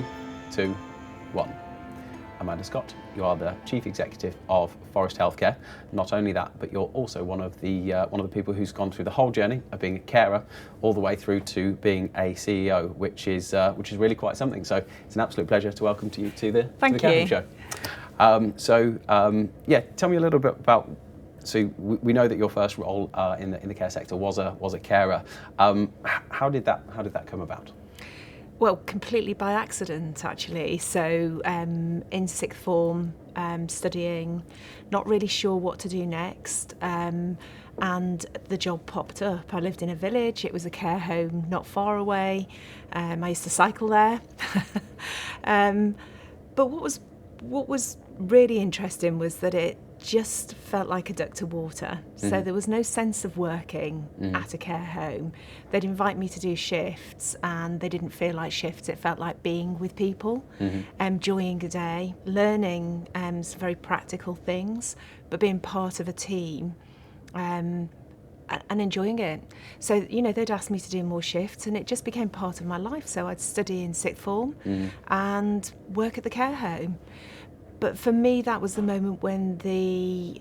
3, 2, 1. Amanda Scott, you are the Chief Executive of Forest Healthcare. Not only that, but you're also one of the people who's gone through the whole journey of being a carer, all the way through to being a CEO, which is really quite something. So it's an absolute pleasure to welcome you to the Care Show. Tell me a little bit about. So we know that your first role in the care sector was a carer. How did that come about? Well, completely by accident, actually. So in sixth form, studying, not really sure what to do next, and the job popped up. I lived in a village. It was a care home not far away. I used to cycle there. But what was really interesting was that it just felt like a duck to water. So there was no sense of working at a care home. They'd invite me to do shifts, and they didn't feel like shifts. It felt like being with people, enjoying a day, learning some very practical things, but being part of a team and enjoying it. So, they'd ask me to do more shifts, and it just became part of my life. So I'd study in sixth form and work at the care home. But for me, that was the moment when the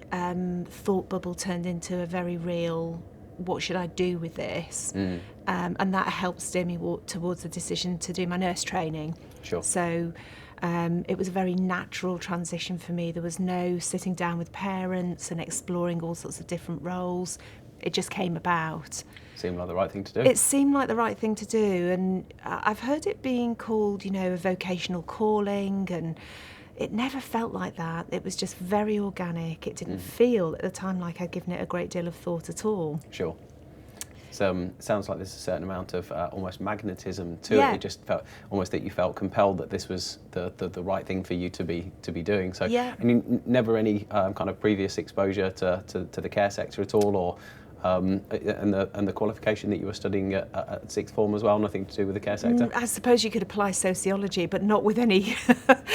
thought bubble turned into a very real, what should I do with this? And that helped steer me towards the decision to do my nurse training. Sure. So it was a very natural transition for me. There was no sitting down with parents and exploring all sorts of different roles. It just came about. Seemed like the right thing to do. It seemed like the right thing to do. And I've heard it being called, a vocational calling, and it never felt like that. It was just very organic. It didn't feel at the time like I'd given it a great deal of thought at all. Sure. So sounds like there's a certain amount of almost magnetism to it. It just felt almost that you felt compelled that this was the right thing for you to be doing. So, and you never any kind of previous exposure to the care sector at all, or and the qualification that you were studying at sixth form as well, nothing to do with the care sector? I suppose you could apply sociology, but not with any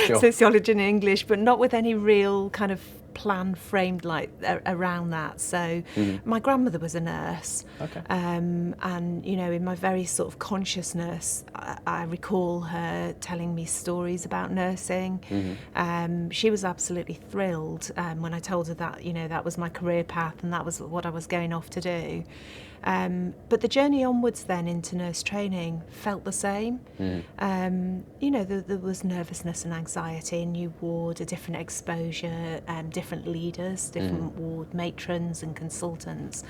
sociology in English, but not with any real kind of plan framed like around that. So my grandmother was a nurse, and in my very sort of consciousness, I recall her telling me stories about nursing. She was absolutely thrilled when I told her that that was my career path and that was what I was going off to do. But the journey onwards then into nurse training felt the same. There was nervousness and anxiety, a new ward, a different exposure, different leaders, different ward matrons and consultants.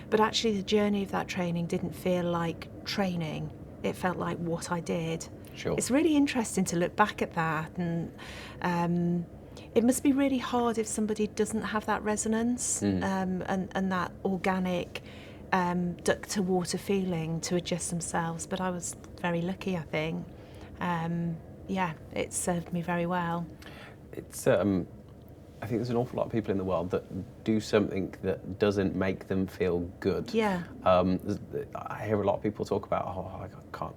But actually the journey of that training didn't feel like training. It felt like what I did. Sure. It's really interesting to look back at that, and it must be really hard if somebody doesn't have that resonance and that organic duck to water feeling to adjust themselves. But I was very lucky, I think. It served me very well. It's I think there's an awful lot of people in the world that do something that doesn't make them feel good. I hear a lot of people talk about, I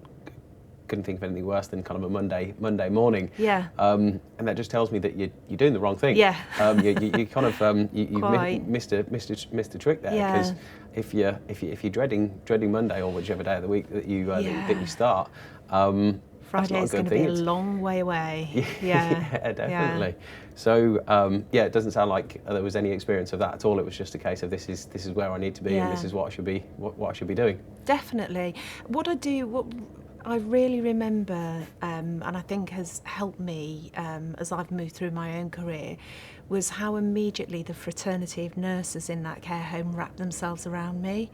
couldn't think of anything worse than kind of a Monday morning. And that just tells me that you're doing the wrong thing. You kind of you've missed a trick there, because if you're dreading Monday or whichever day of the week that you start, Friday is going to be a long way away. Definitely. So it doesn't sound like there was any experience of that at all. It was just a case of this is where I need to be, and this is what I should be doing. Definitely. What I really remember, and I think has helped me as I've moved through my own career, was how immediately the fraternity of nurses in that care home wrapped themselves around me.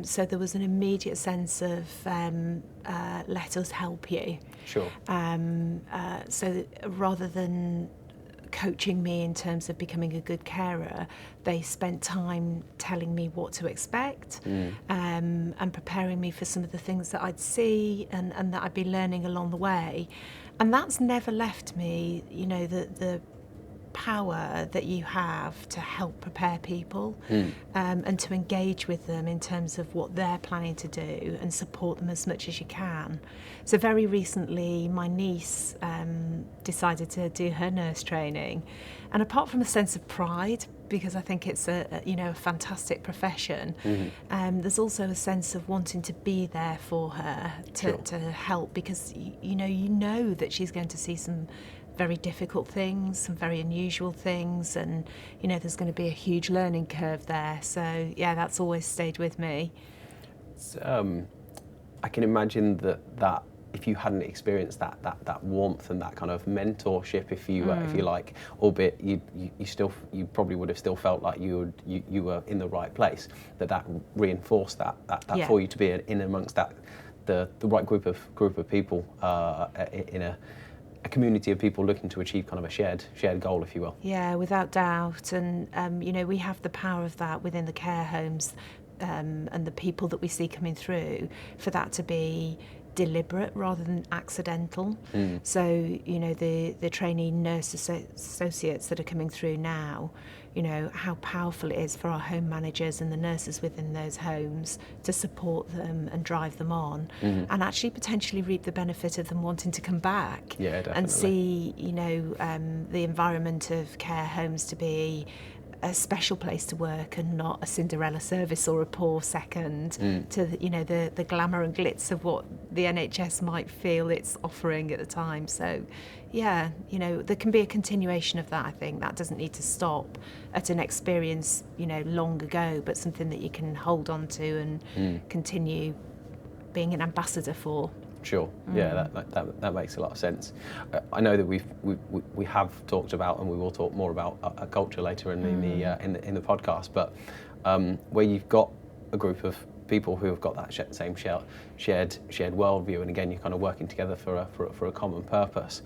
So there was an immediate sense of let us help you. Sure. So rather than coaching me in terms of becoming a good carer, they spent time telling me what to expect and preparing me for some of the things that I'd see and that I'd be learning along the way. And that's never left me, the power that you have to help prepare people and to engage with them in terms of what they're planning to do and support them as much as you can. So very recently, my niece decided to do her nurse training, and apart from a sense of pride, because I think it's a fantastic profession, there's also a sense of wanting to be there for her to help, because you know that she's going to see some very difficult things, some very unusual things, and there's going to be a huge learning curve there. So yeah, that's always stayed with me. I can imagine that if you hadn't experienced that warmth and that kind of mentorship, if you like, albeit you probably would have still felt like you were in the right place, that reinforced that for you to be in amongst the right group of people in a community of people looking to achieve kind of a shared goal, if you will. Yeah, without doubt. And we have the power of that within the care homes, and the people that we see coming through, for that to be deliberate rather than accidental. So the trainee nurse associates that are coming through now, how powerful it is for our home managers and the nurses within those homes to support them and drive them on, and actually potentially reap the benefit of them wanting to come back and see the environment of care homes to be a special place to work and not a Cinderella service or a poor second to the glamour and glitz of what the NHS might feel it's offering at the time. So yeah, there can be a continuation of that. I think that doesn't need to stop at an experience long ago, but something that you can hold on to and continue being an ambassador for. Sure. Yeah, that makes a lot of sense. I know that we have talked about, and we will talk more about a culture later in the podcast. But where you've got a group of people who have got that same shared worldview, and again, you're kind of working together for a common purpose.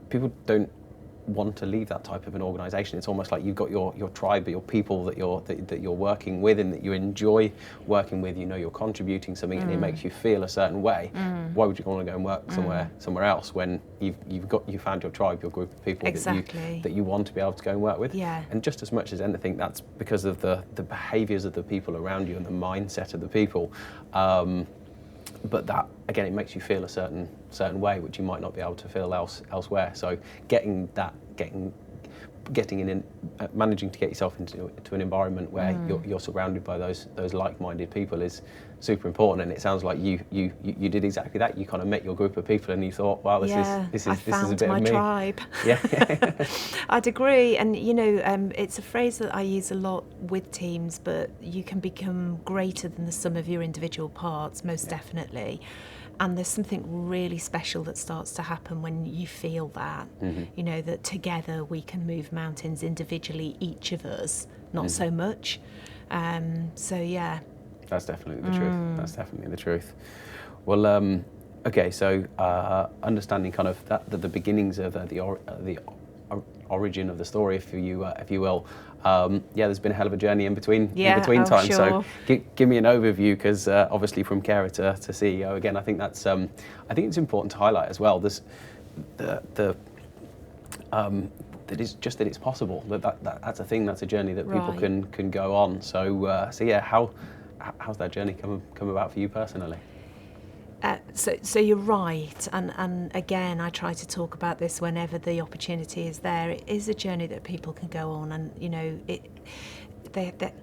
People don't want to leave that type of an organisation. It's almost like you've got your tribe, your people that you're working with and that you enjoy working with. You're contributing something, and it makes you feel a certain way. Why would you want to go and work somewhere else when you found your tribe, your group of people that you want to be able to go and work with? Yeah. And just as much as anything, that's because of the behaviours of the people around you and the mindset of the people. But that, again, it makes you feel a certain way, which you might not be able to feel elsewhere. So getting in, managing to get yourself into an environment where you're surrounded by those like-minded people is super important. And it sounds like you did exactly that. You kind of met your group of people and you thought, wow, this is a bit of me. I found my tribe. Yeah. I'd agree. And it's a phrase that I use a lot with teams, but you can become greater than the sum of your individual parts, most definitely. And there's something really special that starts to happen when you feel that, that together we can move mountains, individually, each of us, not so much. So yeah. That's definitely the truth. Well, okay, so understanding kind of the beginnings of the origin of the story, if you will. There's been a hell of a journey in between times. Sure. So give me an overview, because obviously from carer to CEO, again, I think that's I think it's important to highlight as well. There's that it's possible that's a thing, that's a journey that people can go on. So yeah, how's that journey come about for you personally? So you're right, and again, I try to talk about this whenever the opportunity is there. It is a journey that people can go on, and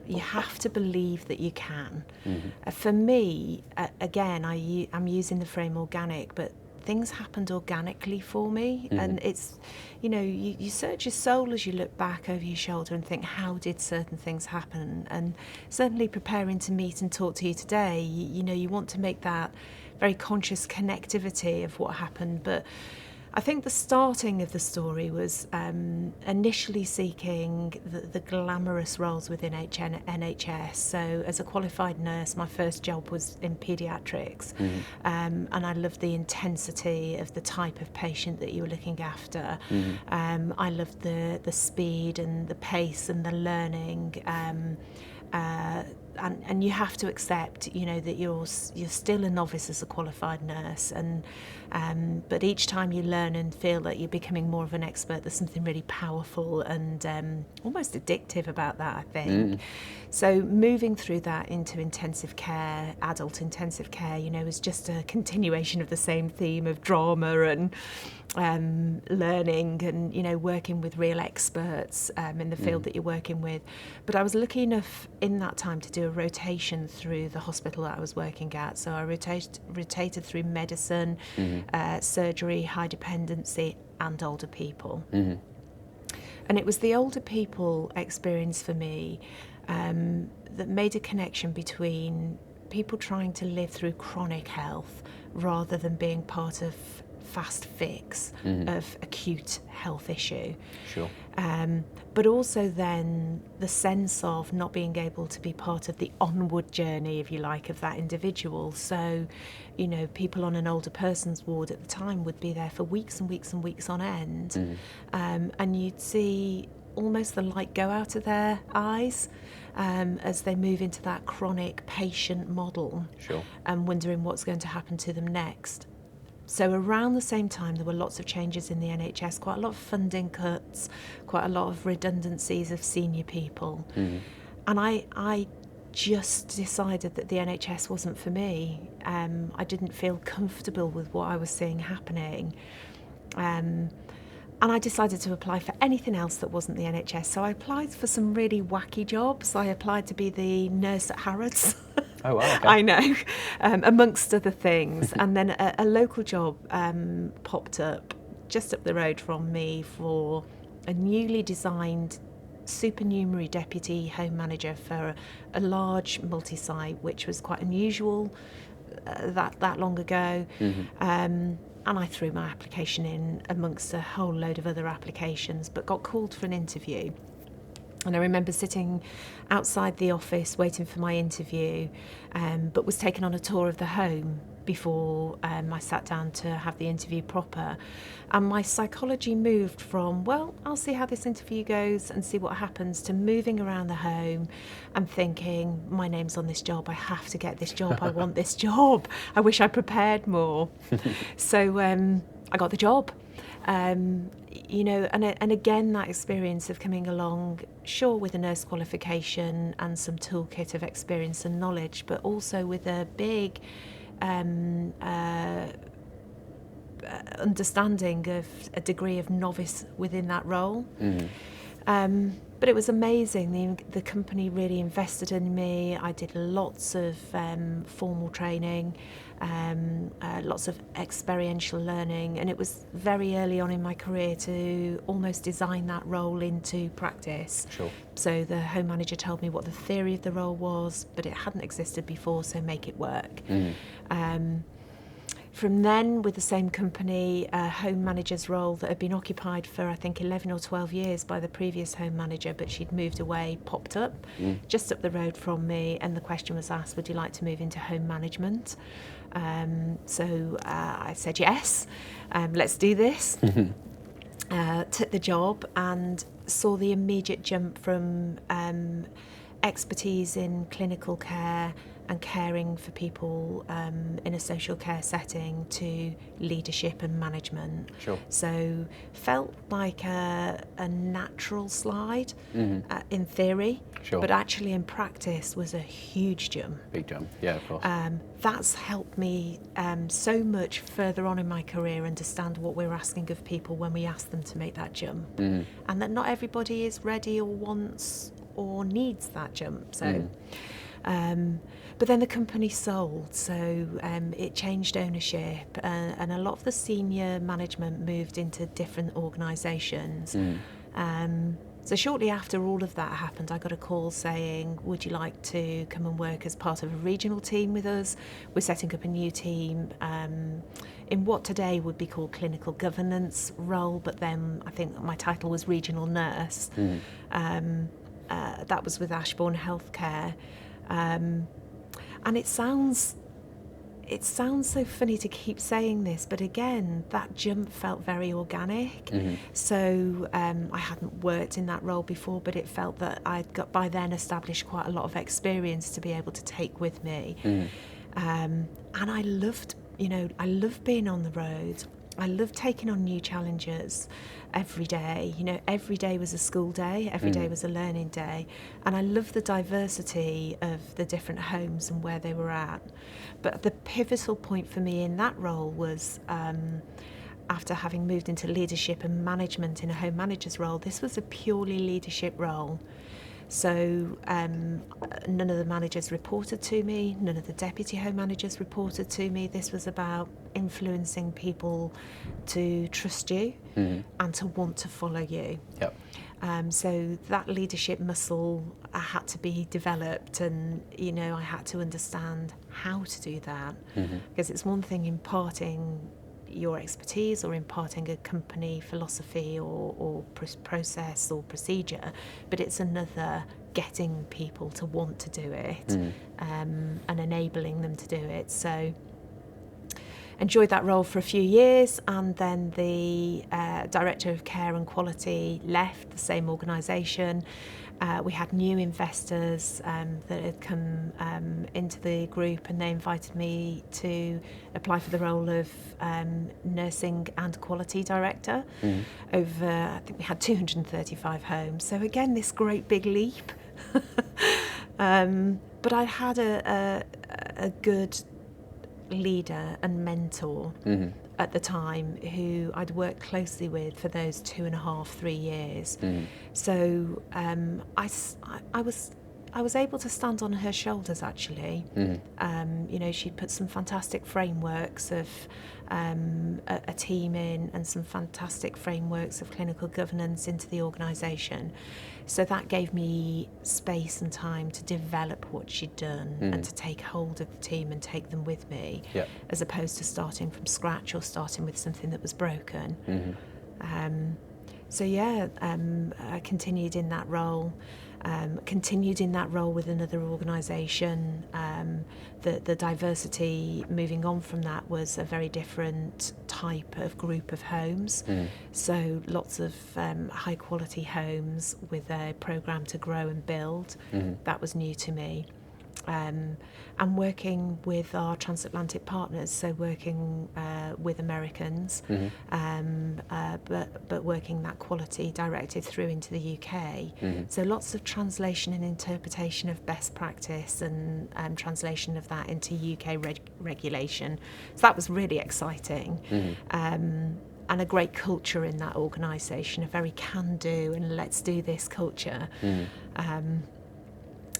you have to believe that you can. For me, again, I'm using the frame organic, but things happened organically for me, and it's you search your soul as you look back over your shoulder and think, how did certain things happen? And certainly preparing to meet and talk to you today, you want to make that very conscious connectivity of what happened. But I think the starting of the story was initially seeking the glamorous roles within NHS. So as a qualified nurse, my first job was in paediatrics, and I loved the intensity of the type of patient that you were looking after. I loved the speed and the pace and the learning. and you have to accept, you know, that you're still a novice as a qualified nurse, and but each time you learn and feel that you're becoming more of an expert, there's something really powerful and almost addictive about that, I think. So moving through that into intensive care, adult intensive care, you know, is just a continuation of the same theme of drama and learning and, you know, working with real experts in the field that you're working with. But I was lucky enough in that time to do a rotation through the hospital that I was working at. So I rotated through medicine, surgery, high dependency, and older people. And it was the older people experience for me that made a connection between people trying to live through chronic health rather than being part of fast fix of acute health issue. Sure. But also then the sense of not being able to be part of the onward journey, if you like, of that individual. So, you know, people on an older person's ward at the time would be there for weeks and weeks and weeks on end. And you'd see almost the light go out of their eyes as they move into that chronic patient model. Sure. And wondering what's going to happen to them next. So around the same time, there were lots of changes in the NHS, quite a lot of funding cuts, quite a lot of redundancies of senior people. And I just decided that the NHS wasn't for me. I didn't feel comfortable with what I was seeing happening. And I decided to apply for anything else that wasn't the NHS. So I applied for some really wacky jobs. I applied to be the nurse at Harrods. Oh, wow, okay. I know, amongst other things. And then a local job popped up just up the road from me for a newly designed supernumerary deputy home manager for a large multi-site, which was quite unusual that long ago. And I threw my application in amongst a whole load of other applications, but got called for an interview. And I remember sitting outside the office waiting for my interview, but was taken on a tour of the home before I sat down to have the interview proper. And my psychology moved from, well, I'll see how this interview goes and see what happens, to moving around the home and thinking, my name's on this job, I have to get this job, I want this job, I wish I prepared more. So I got the job. You know, and again, that experience of coming along, sure, with a nurse qualification and some toolkit of experience and knowledge, but also with a big understanding of a degree of novice within that role. But it was amazing. The company really invested in me. I did lots of formal training, lots of experiential learning, and it was very early on in my career to almost design that role into practice. Sure. So the home manager told me what the theory of the role was, but it hadn't existed before, so make it work. From then, with the same company, a home manager's role that had been occupied for, I think, 11 or 12 years by the previous home manager, but she'd moved away, popped up just up the road from me, and the question was asked, would you like to move into home management? So I said yes, let's do this. Took the job and saw the immediate jump from expertise in clinical care and caring for people in a social care setting to leadership and management. Sure. So felt like a natural slide in theory, Sure. but actually in practice was a huge jump. Big jump, yeah, of course. That's helped me so much further on in my career understand what we're asking of people when we ask them to make that jump, and that not everybody is ready or wants or needs that jump. So. But then the company sold, so it changed ownership, and a lot of the senior management moved into different organisations. So shortly after all of that happened, I got a call saying, would you like to come and work as part of a regional team with us? We're setting up a new team in what today would be called clinical governance role, but then I think my title was regional nurse. That was with Ashbourne Healthcare. And it sounds it sounds so funny to keep saying this, but again, that jump felt very organic. Mm-hmm. So I hadn't worked in that role before, but it felt that I'd got by then established quite a lot of experience to be able to take with me. Mm-hmm. And I loved being on the road. I loved taking on new challenges every day. Every day was a school day, every day was a learning day. And I loved the diversity of the different homes and where they were at. But the pivotal point for me in that role was after having moved into leadership and management in a home manager's role, this was a purely leadership role. So none of the managers reported to me, none of the deputy home managers reported to me. This was about influencing people to trust you and to want to follow you. Yep. So that leadership muscle had to be developed, and I had to understand how to do that, because it's one thing imparting your expertise or imparting a company philosophy or process or procedure, but it's another getting people to want to do it and enabling them to do it. So enjoyed that role for a few years, and then the Director of Care and Quality left the same organisation. We had new investors that had come into the group, and they invited me to apply for the role of Nursing and Quality Director over, I think we had 235 homes. So again, this great big leap. But I had a good leader and mentor at the time who I'd worked closely with for those 2.5-3 years. So I was able to stand on her shoulders, actually. She'd put some fantastic frameworks of a team in, and some fantastic frameworks of clinical governance into the organisation. So that gave me space and time to develop what she'd done and to take hold of the team and take them with me, as opposed to starting from scratch or starting with something that was broken. I continued in that role. With another organisation. The diversity moving on from that was a very different type of group of homes. So lots of high quality homes with a programme to grow and build. That was new to me. And working with our transatlantic partners, so working with Americans, but working that quality directed through into the UK. So lots of translation and interpretation of best practice and translation of that into UK regulation. So that was really exciting. And a great culture in that organisation, a very can-do and let's do this culture.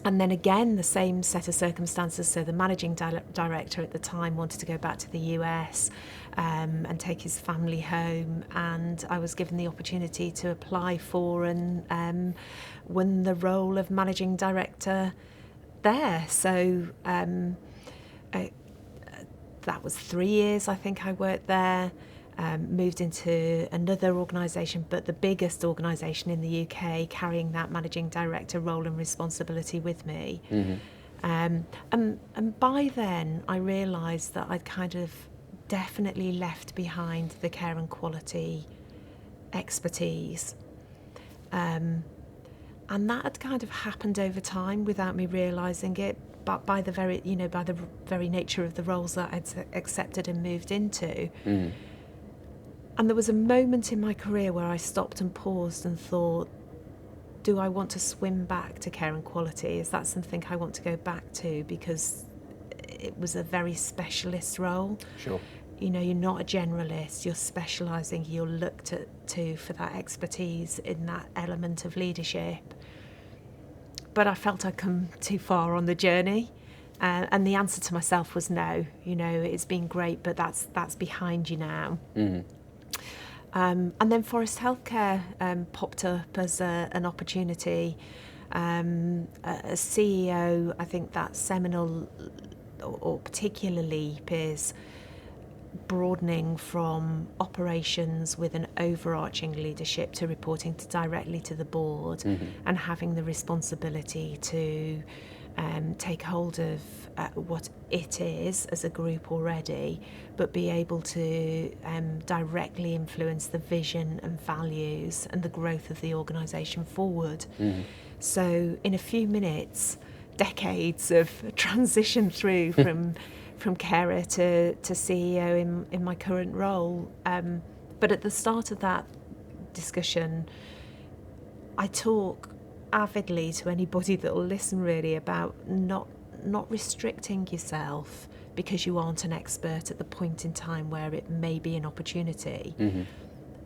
And then again, the same set of circumstances. So the managing director at the time wanted to go back to the US and take his family home. And I was given the opportunity to apply for and win the role of managing director there. So that was 3 years, I think I worked there. Moved into another organisation, but the biggest organisation in the UK, carrying that managing director role and responsibility with me. And by then, I realised that I'd kind of definitely left behind the care and quality expertise. And that had kind of happened over time without me realising it, but by the very nature of the roles that I'd accepted and moved into. And there was a moment in my career where I stopped and paused and thought, do I want to swim back to care and quality? Is that something I want to go back to? Because it was a very specialist role. Sure. You're not a generalist, you're specialising, you're looked to for that expertise in that element of leadership. But I felt I'd come too far on the journey. And the answer to myself was no. It's been great, but that's behind you now. And then Forest Healthcare popped up as an opportunity. As CEO, I think that seminal or particular leap is broadening from operations with an overarching leadership to reporting directly to the board and having the responsibility to take hold of what it is as a group already, but be able to directly influence the vision and values and the growth of the organisation forward. So in a few minutes, decades of transition through from carer to CEO in my current role. But at the start of that discussion, I talk avidly to anybody that will listen really about not restricting yourself because you aren't an expert at the point in time where it may be an opportunity.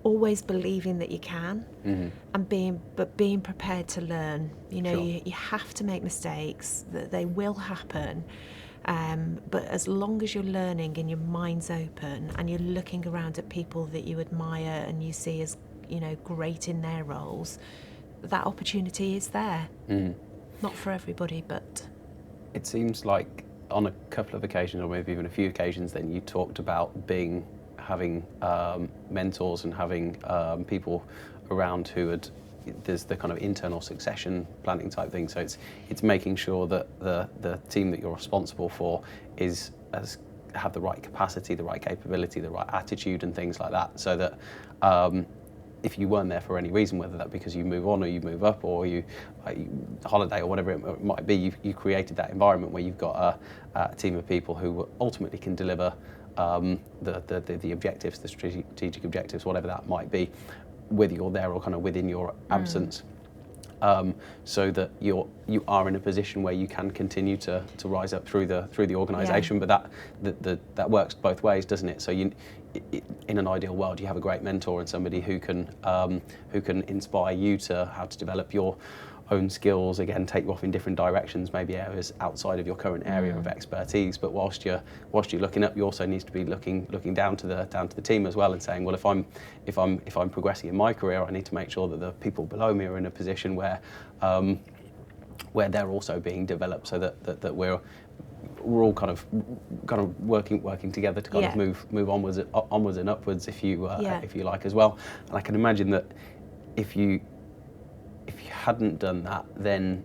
Always believing that you can, and being prepared to learn. You know, you have to make mistakes, that they will happen. But as long as you're learning and your mind's open and you're looking around at people that you admire and you see as, you know, great in their roles, that opportunity is there. Not for everybody, but... It seems like on a couple of occasions, or maybe even a few occasions, then you talked about having mentors and having people around who had... There's the kind of internal succession planning type thing. So it's making sure that the team that you're responsible for have the right capacity, the right capability, the right attitude, and things like that. So that if you weren't there for any reason, whether that because you move on or you move up or you holiday or whatever it might be, you created that environment where you've got a team of people who ultimately can deliver the objectives, the strategic objectives, whatever that might be, whether you're there or kind of within your absence, so that you are in a position where you can continue to rise up through the organisation. But that works both ways, doesn't it? So in an ideal world, you have a great mentor and somebody who can inspire you to how to develop your own skills, again, take you off in different directions, maybe areas outside of your current area of expertise. But whilst you're looking up, you also need to be looking down to the team as well, and saying, well, if I'm progressing in my career, I need to make sure that the people below me are in a position where they're also being developed, so that we're all kind of working together to kind of move onwards and upwards, if you like, as well. And I can imagine that if you hadn't done that, then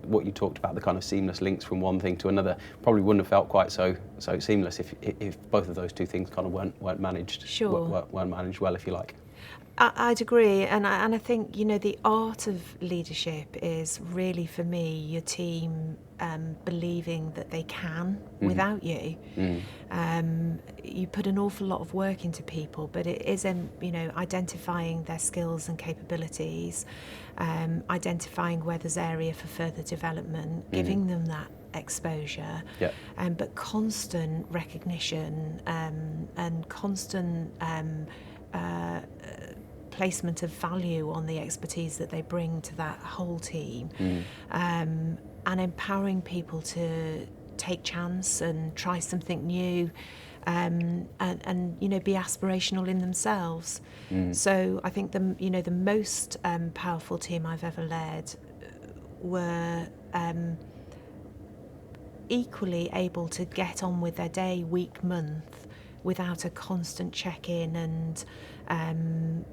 what you talked about, the kind of seamless links from one thing to another, probably wouldn't have felt quite so seamless if both of those two things kind of weren't managed. Weren't managed well, if you like. I'd agree, and I think, you know, the art of leadership is really, for me, your team believing that they can without you. You put an awful lot of work into people, but it is, you know, identifying their skills and capabilities, identifying where there's area for further development, giving them that exposure, but constant recognition and constant placement of value on the expertise that they bring to that whole team, and empowering people to take chance and try something new, and you know, be aspirational in themselves. So I think the most powerful team I've ever led were equally able to get on with their day, week, month, without a constant check-in and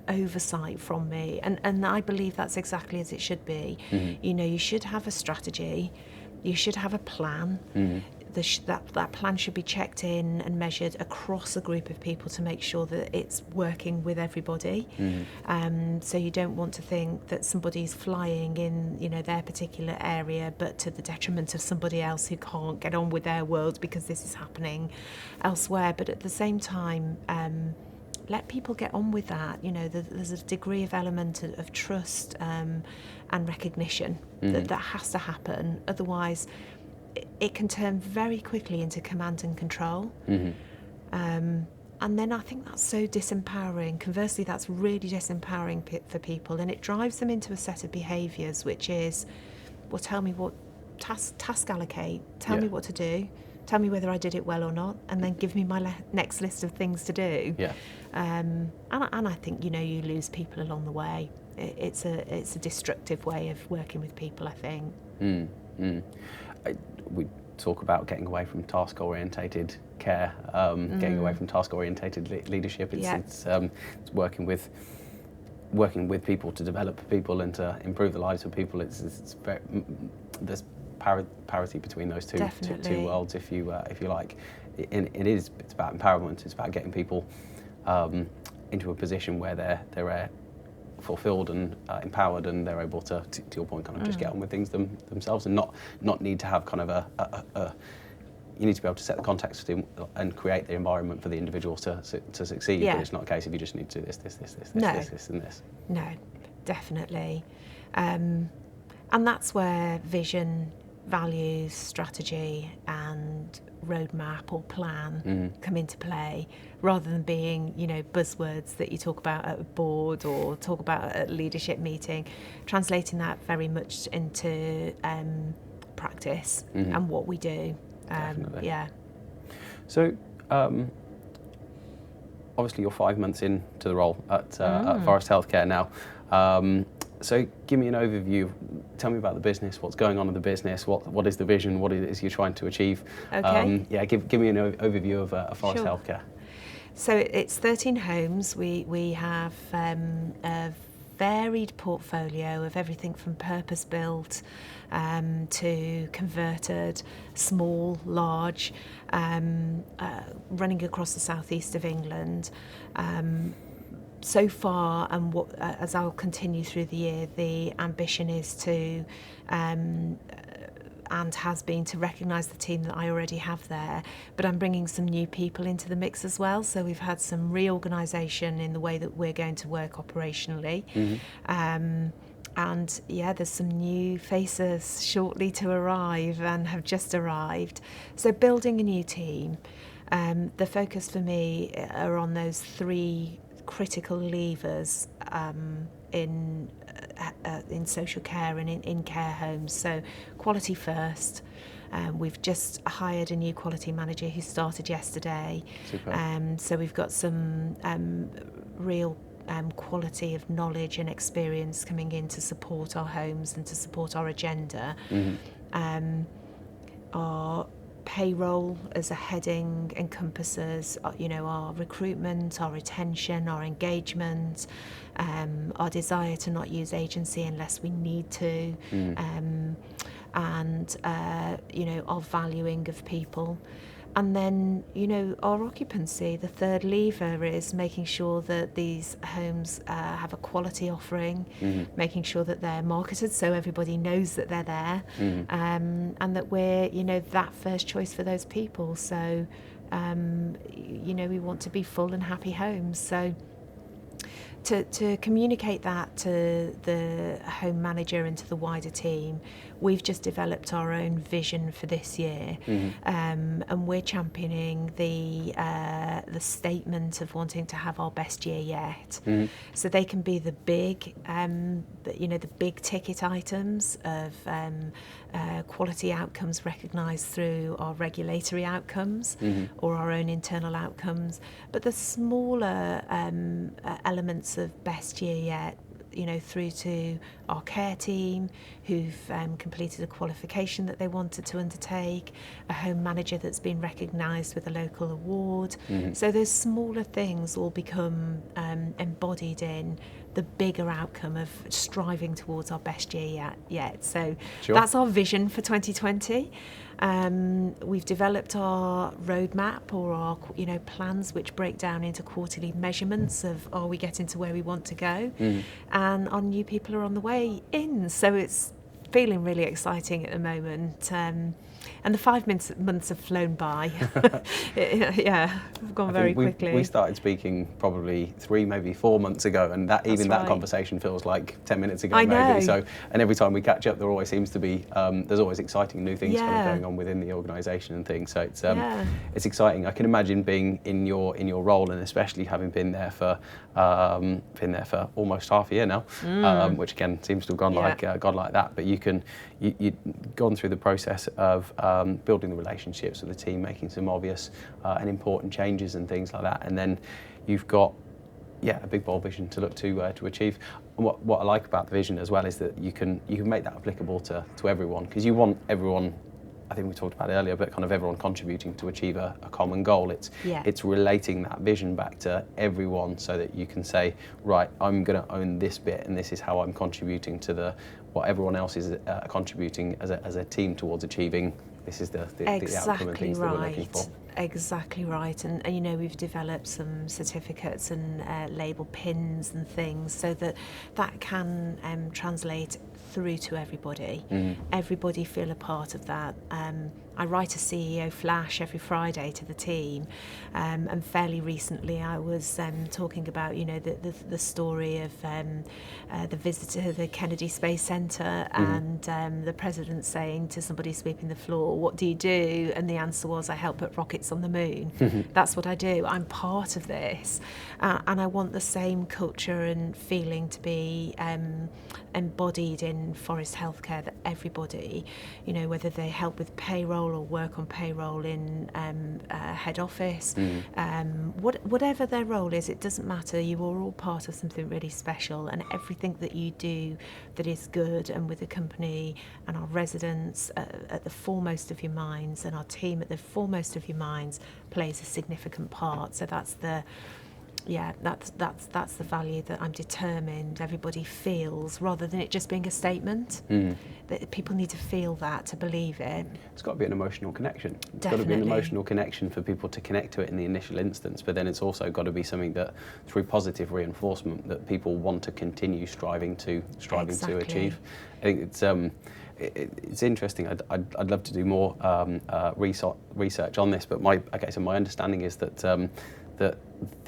oversight from me, and I believe that's exactly as it should be. You know, you should have a strategy, you should have a plan. That plan should be checked in and measured across a group of people to make sure that it's working with everybody. So you don't want to think that somebody's flying in, you know, their particular area, but to the detriment of somebody else who can't get on with their world because this is happening elsewhere. But at the same time, let people get on with that. You know, there's a degree of element of trust and recognition that has to happen. Otherwise, it can turn very quickly into command and control. And then I think that's so disempowering. Conversely, that's really disempowering for people, and it drives them into a set of behaviours, which is, well, tell me what task allocate, tell me what to do, tell me whether I did it well or not, and then give me my next list of things to do. And I think, you know, you lose people along the way. It's a destructive way of working with people, I think. We talk about getting away from task-orientated care, getting away from task-orientated leadership. It's working with working with people to develop people and to improve the lives of people. It's very, there's parity between those two worlds, if you like. It's about empowerment. It's about getting people into a position where they're fulfilled and empowered, and they're able to your point, kind of just get on with things themselves, and not need to have kind of a you need to be able to set the context and create the environment for the individual to succeed. But it's not a case of you just need to do this, and this. No, definitely. And that's where vision, values, strategy and roadmap or plan come into play, rather than being, buzzwords that you talk about at a board or talk about at a leadership meeting. Translating that very much into practice and what we do. Definitely. So, obviously you're 5 months into the role at Forest Healthcare now. So give me an overview. Tell me about the business. What's going on in the business? What is the vision? What it is you're trying to achieve? Okay. Give me an overview of Forest Healthcare. So it's 13 homes. We have a varied portfolio of everything from purpose-built to converted, small, large, running across the southeast of England. So far, and as I'll continue through the year, the ambition is to, and has been, to recognise the team that I already have there, but I'm bringing some new people into the mix as well. So we've had some reorganisation in the way that we're going to work operationally. And there's some new faces shortly to arrive and have just arrived. So building a new team. The focus for me are on those three critical levers in social care and in care homes. So quality first. We've just hired a new quality manager who started yesterday. So we've got some real quality of knowledge and experience coming in to support our homes and to support our agenda. Our payroll as a heading encompasses, our recruitment, our retention, our engagement, our desire to not use agency unless we need to, and our valuing of people. And then, our occupancy, the third lever, is making sure that these homes have a quality offering, making sure that they're marketed so everybody knows that they're there, and that we're, that first choice for those people. So, we want to be full and happy homes. So, to communicate that to the home manager and to the wider team, we've just developed our own vision for this year, and we're championing the statement of wanting to have our best year yet. So they can be the big, the big ticket items of quality outcomes recognised through our regulatory outcomes or our own internal outcomes, but the smaller elements of best year yet, through to our care team who've completed a qualification that they wanted to undertake, a home manager that's been recognised with a local award. So those smaller things all become embodied in the bigger outcome of striving towards our best year yet. So that's our vision for 2020. We've developed our roadmap or our plans, which break down into quarterly measurements of, are we getting to where we want to go, and our new people are on the way in. So it's feeling really exciting at the moment. And the 5 months have flown by. Have gone very quickly. We started speaking probably 3, maybe 4 months ago, and that conversation feels like 10 minutes ago, maybe. So, and every time we catch up, there always seems to be there's always exciting new things kind of going on within the organisation and things. So it's exciting. I can imagine being in your role, and especially having been there for almost half a year now, which again seems to have gone like that. But you've gone through the process of building the relationships with the team, making some obvious and important changes and things like that, and then you've got a big bold vision to look to achieve. And what I like about the vision as well is that you can make that applicable to everyone, because you want everyone I think we talked about it earlier, but kind of everyone contributing to achieve a common goal. It's relating that vision back to everyone so that you can say, right, I'm going to own this bit, and this is how I'm contributing to what everyone else is contributing as a team towards achieving. This is the outcome and things that we're looking for. Exactly right. And you know, we've developed some certificates and label pins and things so that can translate through to everybody. Everybody feel a part of that. I write a CEO flash every Friday to the team, and fairly recently I was talking about, you know, the story of the visit to the Kennedy Space Centre, and the president saying to somebody sweeping the floor, "What do you do?" And the answer was, "I help put rockets on the moon." That's what I do. I'm part of this, and I want the same culture and feeling to be embodied in Forest Healthcare, that everybody, you know, whether they help with payroll or work on payroll in head office, whatever their role is, it doesn't matter. You are all part of something really special, and everything that you do that is good and with the company and our residents at the foremost of your minds, and our team at the foremost of your minds, plays a significant part. So that's the value that I'm determined everybody feels, rather than it just being a statement. That people need to feel that to believe it. It's got to be an emotional connection. It's Definitely. got to be an emotional connection for people to connect to it in the initial instance, but then it's also got to be something that, through positive reinforcement, that people want to continue striving to achieve. I think it's interesting. I'd love to do more research on this, but my understanding is that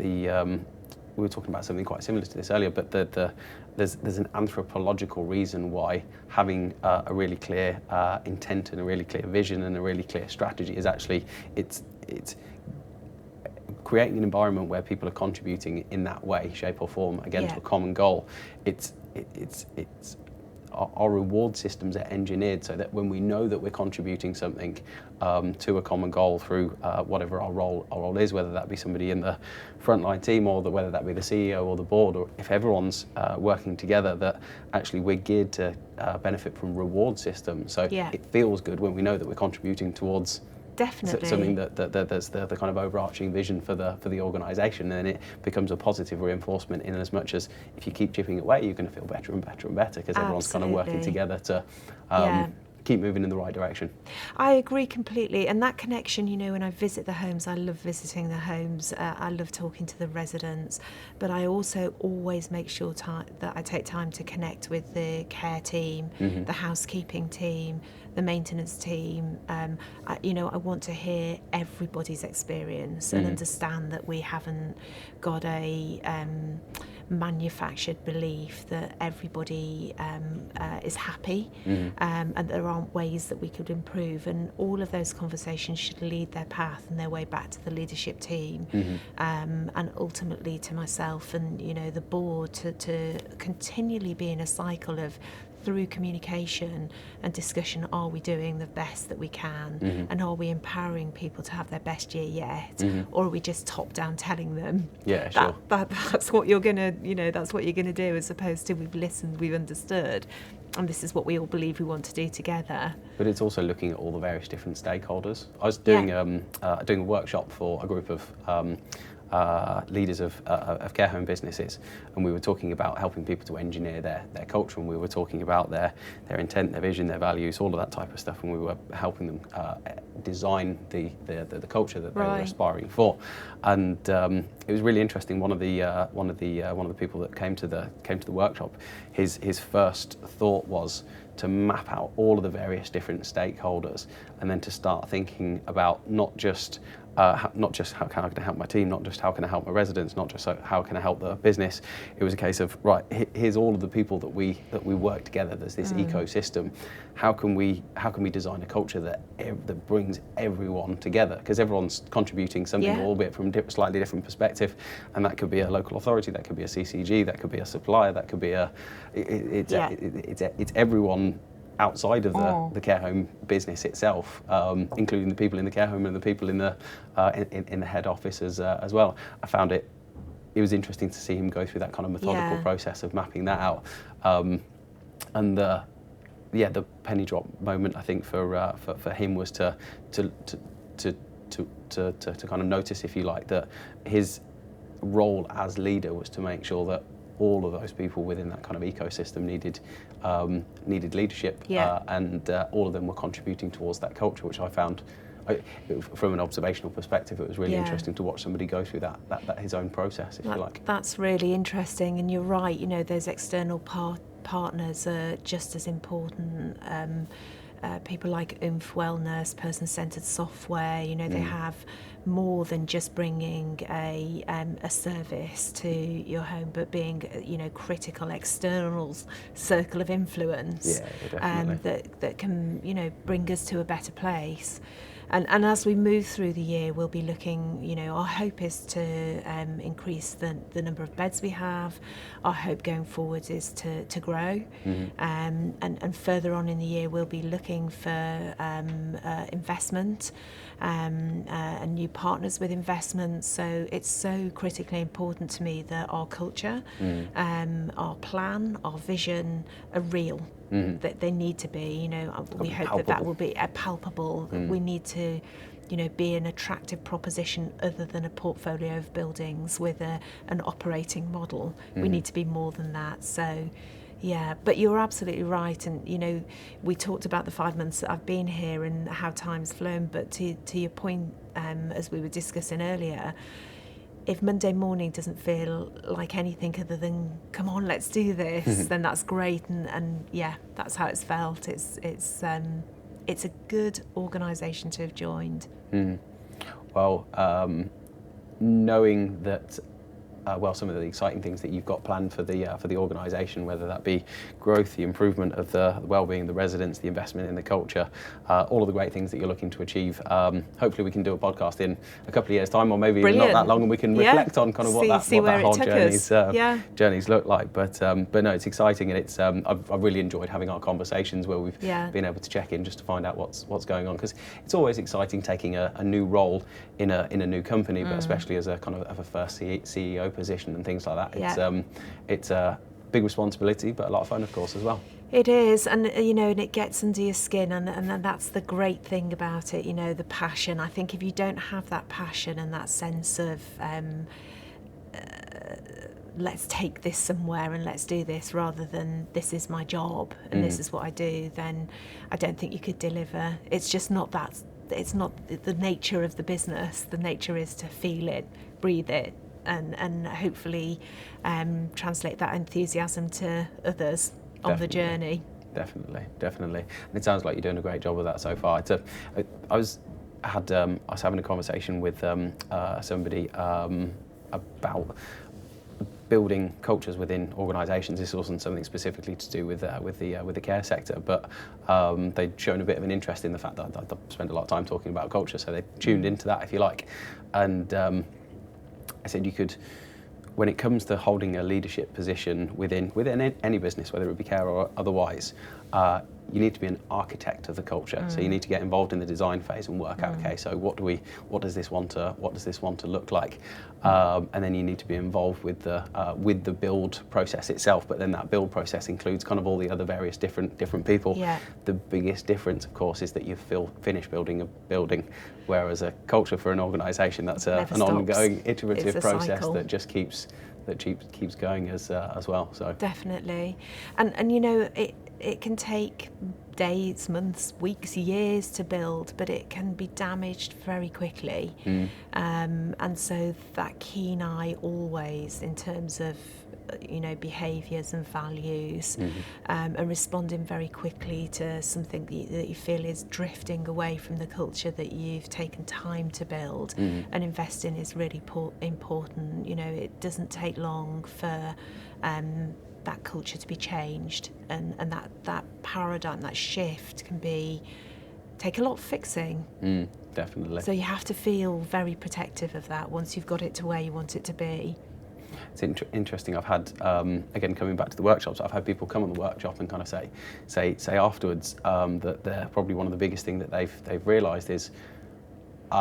we were talking about something quite similar to this earlier, but there's an anthropological reason why having a really clear intent and a really clear vision and a really clear strategy is actually it's creating an environment where people are contributing in that way, shape or form, again, to a common goal. It's our reward systems are engineered so that when we know that we're contributing something to a common goal through whatever our role is, whether that be somebody in the frontline team, or whether that be the CEO or the board, or if everyone's working together, that actually we're geared to benefit from reward systems. So it feels good when we know that we're contributing towards something that's the kind of overarching vision for the organisation, and it becomes a positive reinforcement, in as much as if you keep chipping away, you're going to feel better and better and better, because everyone's kind of working together to keep moving in the right direction. I agree completely, and that connection, you know, when I visit the homes, I love visiting the homes, I love talking to the residents, but I also always make sure that I take time to connect with the care team, the housekeeping team, the maintenance team. I want to hear everybody's experience and understand that we haven't got a manufactured belief that everybody is happy, and there aren't ways that we could improve, and all of those conversations should lead their path and their way back to the leadership team, and ultimately to myself and, you know, the board, to continually be in a cycle of, through communication and discussion, are we doing the best that we can, and are we empowering people to have their best year yet, or are we just top down telling them that's what you're gonna, you know, that's what you're gonna do, as opposed to we've listened, we've understood, and this is what we all believe we want to do together. But it's also looking at all the various different stakeholders. I was doing a workshop for a group of leaders of care home businesses, and we were talking about helping people to engineer their culture, and we were talking about their intent, their vision, their values, all of that type of stuff, and we were helping them design the culture that they were aspiring for. And it was really interesting. One of the people that came to the workshop, his first thought was to map out all of the various different stakeholders, and then to start thinking about not just how can I help my team, not just how can I help my residents, not just how can I help the business. It was a case of, right, here's all of the people that we work together. There's this ecosystem. How can we design a culture that brings everyone together? Because everyone's contributing something, albeit from a slightly different perspective, and that could be a local authority, that could be a CCG, that could be a supplier, that could be it's everyone outside of the care home business itself, including the people in the care home and the people in the head office as well. I found it was interesting to see him go through that kind of methodical process of mapping that out, and the penny drop moment, I think for him was to kind of notice, if you like, that his role as leader was to make sure that all of those people within that kind of ecosystem needed leadership, and all of them were contributing towards that culture, which I found, from an observational perspective, it was really interesting to watch somebody go through that his own process, if you like. That's really interesting, and you're right. Those external partners are just as important. People like Wellness, person-centered software. They have more than just bringing a service to your home, but being critical external circle of influence that can bring us to a better place. And as we move through the year, we'll be looking, our hope is to increase the number of beds we have. Our hope going forward is to grow. And further on in the year, we'll be looking for investment and new partners with investment. So it's so critically important to me that our culture, our plan, our vision are real. That they need to be, we hope that will be palpable. We need to, be an attractive proposition other than a portfolio of buildings with an operating model. We need to be more than that. So, yeah, but you're absolutely right. And, we talked about the 5 months that I've been here and how time's flown. But to your point, as we were discussing earlier, if Monday morning doesn't feel like anything other than come on, let's do this, then that's great, and yeah, that's how it's felt. It's a good organisation to have joined. Well, knowing that. Some of the exciting things that you've got planned for the organisation, whether that be growth, the improvement of the well-being of the residents, the investment in the culture, all of the great things that you're looking to achieve. Hopefully we can do a podcast in a couple of years' time, or maybe even not that long, and we can reflect on kind of what that whole journeys look like. But no, it's exciting, and it's I've really enjoyed having our conversations where we've been able to check in just to find out what's going on, because it's always exciting taking a new role in a new company, but especially as a kind of a first CEO position and things like that. It's a big responsibility, but a lot of fun, of course, as well. It is, and and it gets under your skin, and that's the great thing about it. The passion. I think if you don't have that passion and that sense of let's take this somewhere and let's do this, rather than this is my job and this is what I do, then I don't think you could deliver. It's just not that. It's not the nature of the business. The nature is to feel it, breathe it, and hopefully translate that enthusiasm to others on the journey. Definitely. And it sounds like you're doing a great job of that so far. I was having a conversation with somebody about building cultures within organisations. This wasn't something specifically to do with the care sector, but they'd shown a bit of an interest in the fact that I spend a lot of time talking about culture, so they tuned into that, if you like. And I said you could, when it comes to holding a leadership position within any business, whether it be care or otherwise, you need to be an architect of the culture. So you need to get involved in the design phase and work out, okay, so what does this want to look like, and then you need to be involved with the build process itself. But then that build process includes kind of all the other various different people. The biggest difference, of course, is that you finish building a building, whereas a culture for an organisation, that's an ongoing iterative process that just keeps going as well. So definitely, and it can take days, months, weeks, years to build, but it can be damaged very quickly. And so that keen eye always in terms of behaviours and values, and responding very quickly to something that you feel is drifting away from the culture that you've taken time to build and invest in is really important. It doesn't take long for that culture to be changed, and that paradigm, that shift can take a lot of fixing. Definitely. So you have to feel very protective of that once you've got it to where you want it to be. It's interesting. I've had, again, coming back to the workshops, I've had people come on the workshop and kind of say afterwards that they're probably one of the biggest things that they've realised is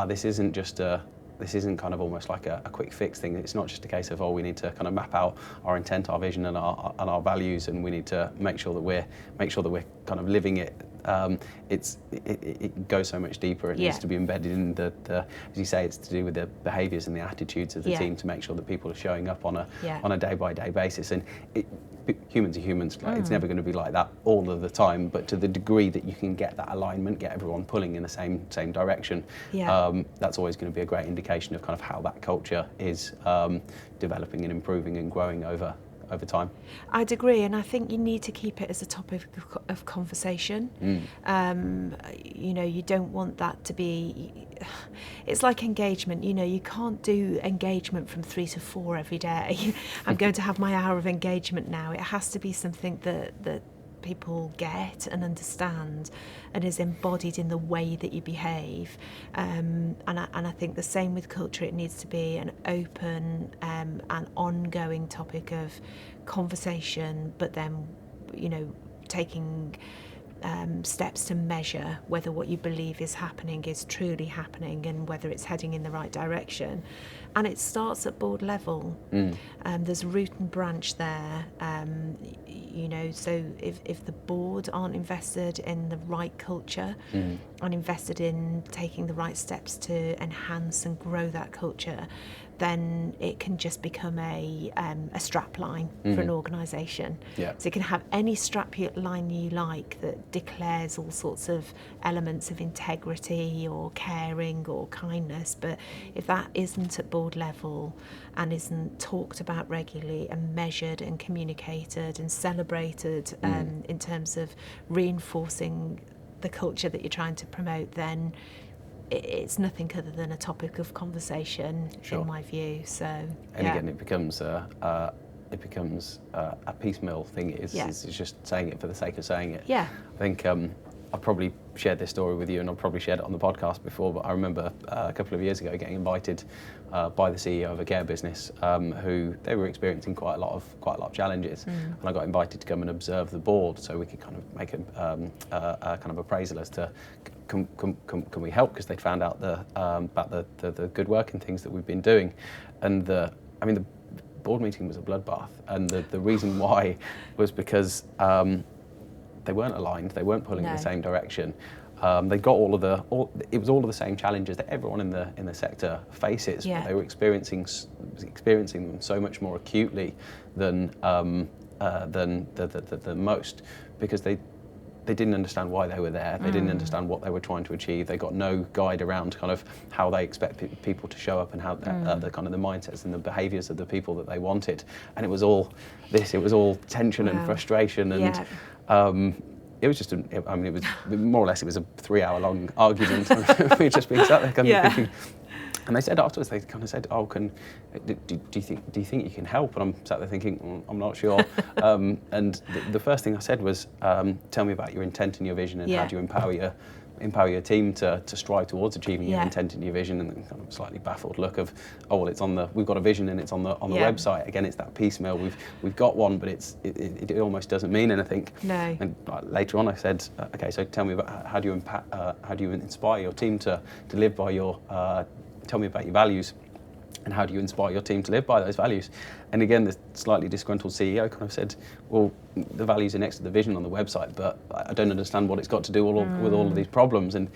this isn't just a this isn't kind of almost like a quick fix thing. It's not just a case of, we need to kind of map out our intent, our vision, and our values, and we need to make sure that we're kind of living it. It goes so much deeper. It needs to be embedded in the, as you say, it's to do with the behaviours and the attitudes of the team to make sure that people are showing up on a day-by-day basis. And humans are humans. Like, it's never going to be like that all of the time, but to the degree that you can get that alignment, get everyone pulling in the same direction, that's always going to be a great indication of kind of how that culture is developing and improving and growing over time. I'd agree, and I think you need to keep it as a topic of conversation. You know, you don't want that to be, it's like engagement, you know, you can't do engagement from 3 to 4 every day. I'm going to have my hour of engagement now. It has to be something that people get and understand and is embodied in the way that you behave, and I think the same with culture. It needs to be an open and ongoing topic of conversation, but then, you know, taking steps to measure whether what you believe is happening is truly happening and whether it's heading in the right direction. And it starts at board level. There's root and branch there, you know, so if the board aren't invested in the right culture and invested in taking the right steps to enhance and grow that culture, then it can just become a strap line for an organisation. So you can have any strap line you like that declares all sorts of elements of integrity or caring or kindness, but if that isn't at board level and isn't talked about regularly and measured and communicated and celebrated in terms of reinforcing the culture that you're trying to promote, then it's nothing other than a topic of conversation, in my view. So, again, it becomes a piecemeal thing. It's just saying it for the sake of saying it. I think I've probably shared this story with you, and I've probably shared it on the podcast before, but I remember a couple of years ago getting invited by the CEO of a care business who they were experiencing quite a lot of challenges, and I got invited to come and observe the board so we could kind of make a kind of appraisal as to can we help, because they'd found out about the good work and things that we've been doing. And the board meeting was a bloodbath, and the reason why was because they weren't aligned, they weren't pulling in the same direction. They got it was all of the same challenges that everyone in the sector faces, but they were experiencing them so much more acutely than most, because they didn't understand why they were there. They didn't understand what they were trying to achieve. They got no guide around kind of how they expect people to show up and how the kind of the mindsets and the behaviours of the people that they wanted. And it was all tension and frustration, and it was just it was more or less, it was a 3-hour-long argument. We'd just been sat there kind of thinking. And they said afterwards, they kind of said, do you think you can help? And I'm sat there thinking, I'm not sure. And the first thing I said was, tell me about your intent and your vision, and how do you empower your team to strive towards achieving your intent and your vision. And kind of slightly baffled look of, we've got a vision and it's on the website. Again, it's that piecemeal. We've got one, but it almost doesn't mean anything. No. And later on, I said, okay, so tell me about how do you inspire your team to live by your tell me about your values, and how do you inspire your team to live by those values? And again, the slightly disgruntled CEO kind of said, well, the values are next to the vision on the website, but I don't understand what it's got to do with all of these problems. And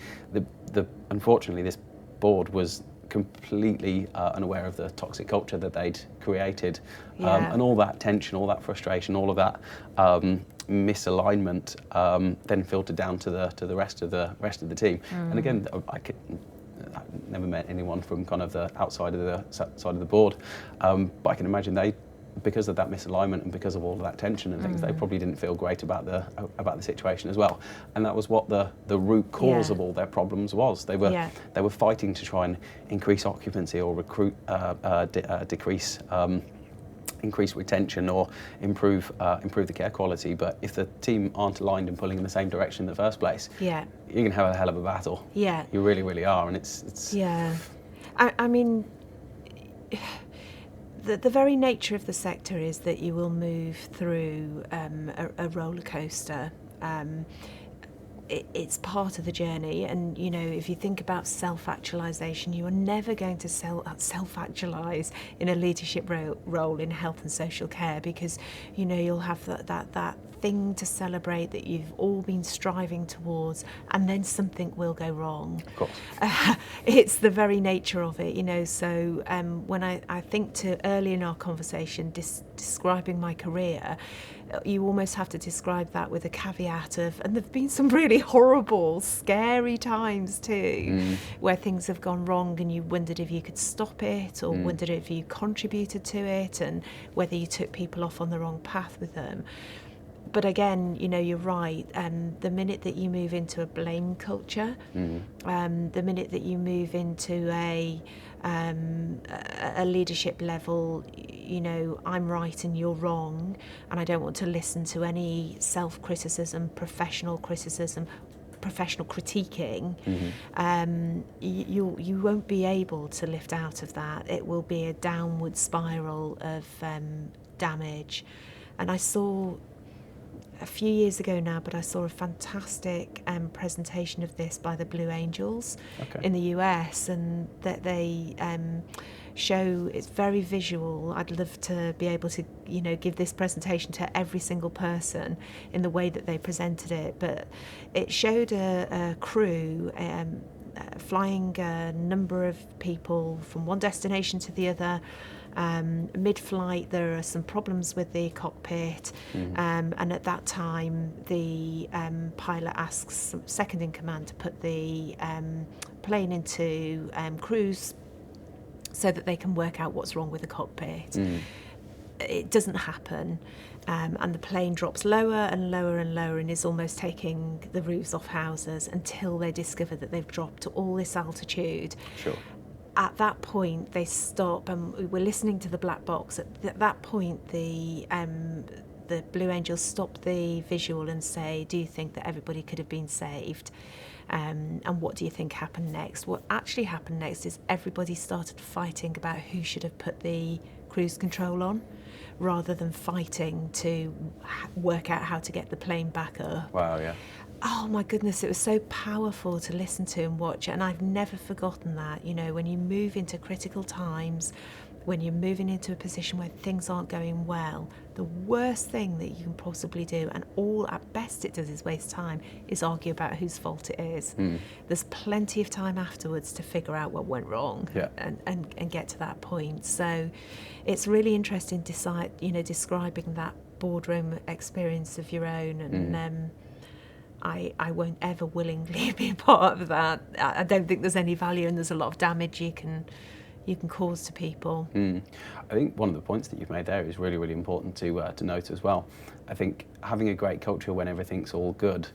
unfortunately, this board was completely unaware of the toxic culture that they'd created, and all that tension, all that frustration, all of that misalignment then filtered down to the rest of the team. And again, I've never met anyone from kind of the outside of the board, but I can imagine because of that misalignment and because of all of that tension and things, they probably didn't feel great about the situation as well. And that was what the root cause of all their problems was. They were fighting to try and increase occupancy or recruit, decrease. Increase retention or improve the care quality, but if the team aren't aligned and pulling in the same direction in the first place, you're gonna have a hell of a battle. You really, really are, and it's. I mean, the very nature of the sector is that you will move through a roller coaster. it's part of the journey. And, you know, if you think about self-actualization, you are never going to self-actualize in a leadership role in health and social care, because, you know, you'll have that thing to celebrate that you've all been striving towards, and then something will go wrong. Of course. It's the very nature of it, you know. So when I think to early in our conversation, describing my career, you almost have to describe that with a caveat of, and there've been some really horrible, scary times too, where things have gone wrong and you wondered if you could stop it, or wondered if you contributed to it, and whether you took people off on the wrong path with them. But again, you know, you're right. The minute that you move into a blame culture, the minute that you move into a leadership level, you know, I'm right and you're wrong, and I don't want to listen to any self-criticism, professional critiquing, you won't be able to lift out of that. It will be a downward spiral of damage. And I saw a few years ago now, but I saw a fantastic presentation of this by the Blue Angels in the US, and that they show, it's very visual. I'd love to be able to, you know, give this presentation to every single person in the way that they presented it, but it showed a crew flying a number of people from one destination to the other. Mid-flight, there are some problems with the cockpit, and at that time the pilot asks second in command to put the plane into cruise so that they can work out what's wrong with the cockpit. It doesn't happen, and the plane drops lower and lower and lower, and is almost taking the roofs off houses until they discover that they've dropped to all this altitude. Sure. At that point, they stop, and we're listening to the black box. At that point, the Blue Angels stop the visual and say, "Do you think that everybody could have been saved? And what do you think happened next?" What actually happened next is everybody started fighting about who should have put the cruise control on, rather than fighting to work out how to get the plane back up. Wow, yeah. Oh my goodness, it was so powerful to listen to and watch, and I've never forgotten that. You know, when you move into critical times, when you're moving into a position where things aren't going well, the worst thing that you can possibly do, and all at best it does is waste time, is argue about whose fault it is. There's plenty of time afterwards to figure out what went wrong, and get to that point. So it's really interesting describing that boardroom experience of your own, and I won't ever willingly be a part of that. I don't think there's any value, and there's a lot of damage you can cause to people. I think one of the points that you've made there is really, really important to note as well. I think having a great culture when everything's all good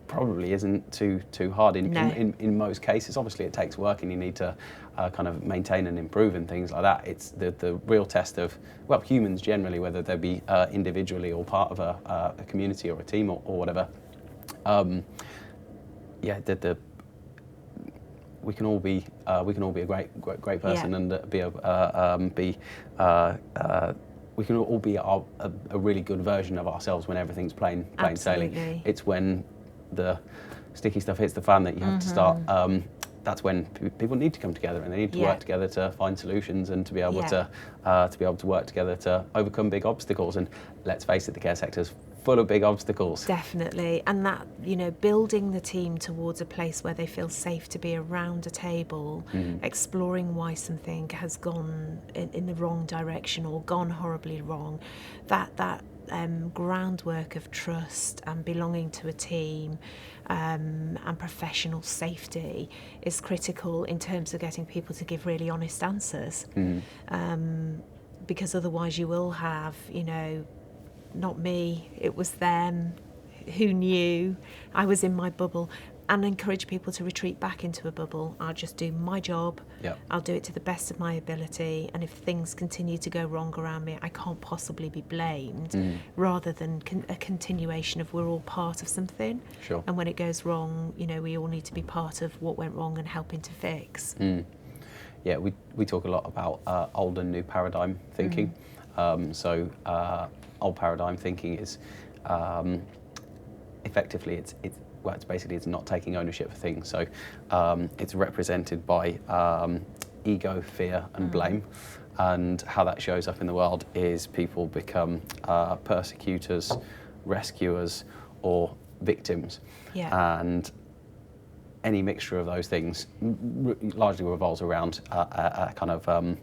probably isn't too hard in most cases. Obviously, it takes work, and you need to kind of maintain and improve and things like that. It's the real test of, well, humans generally, whether they be individually or part of a community or a team or whatever. We can all be a great person, and we can all be a really good version of ourselves when everything's plain sailing. It's when the sticky stuff hits the fan that you have to start. That's when people need to come together, and they need to work together to find solutions, and to be able to work together to overcome big obstacles. And let's face it, the care sector's full of big obstacles. Definitely. And that, you know, building the team towards a place where they feel safe to be around a table, exploring why something has gone in the wrong direction or gone horribly wrong, that groundwork of trust and belonging to a team, and professional safety is critical in terms of getting people to give really honest answers. Because otherwise you will have, you know, not me, it was them, who knew, I was in my bubble, and encourage people to retreat back into a bubble. I'll just do my job, I'll do it to the best of my ability, and if things continue to go wrong around me, I can't possibly be blamed, rather than a continuation of we're all part of something. Sure. And when it goes wrong, you know, we all need to be part of what went wrong and helping to fix. Yeah, we talk a lot about old and new paradigm thinking. Old paradigm thinking is effectively it's well, it's not taking ownership for things. So it's represented by ego, fear, and blame. And how that shows up in the world is people become persecutors, rescuers, or victims. Yeah. And any mixture of those things largely revolves around a kind of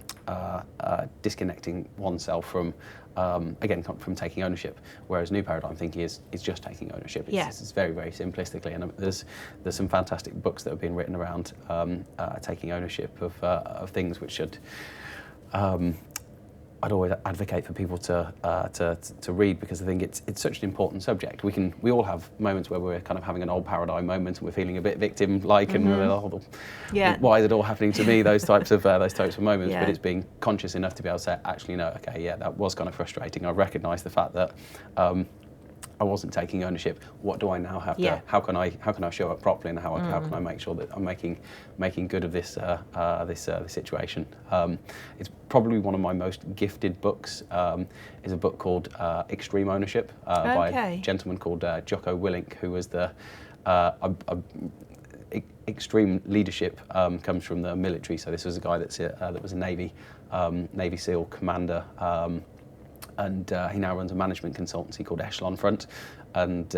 disconnecting oneself from, again, from taking ownership. Whereas new paradigm thinking is just taking ownership. It's very, very simplistically. And there's some fantastic books that have been written around taking ownership of things, which should. I'd always advocate for people to read, because I think it's such an important subject. We all have moments where we're kind of having an old paradigm moment and we're feeling a bit victim-like, and why is it all happening to me? Those types of moments. But it's being conscious enough to be able to say, actually, no, okay, yeah, that was kind of frustrating. I recognise the fact that I wasn't taking ownership. What do I now have to? How can I show up properly, and how can I make sure that I'm making good of this situation? It's probably one of my most gifted books. Is a book called Extreme Ownership by a gentleman called Jocko Willink, who was the extreme leadership comes from the military. So this was a guy that was a Navy SEAL commander. And he now runs a management consultancy called Echelon Front. And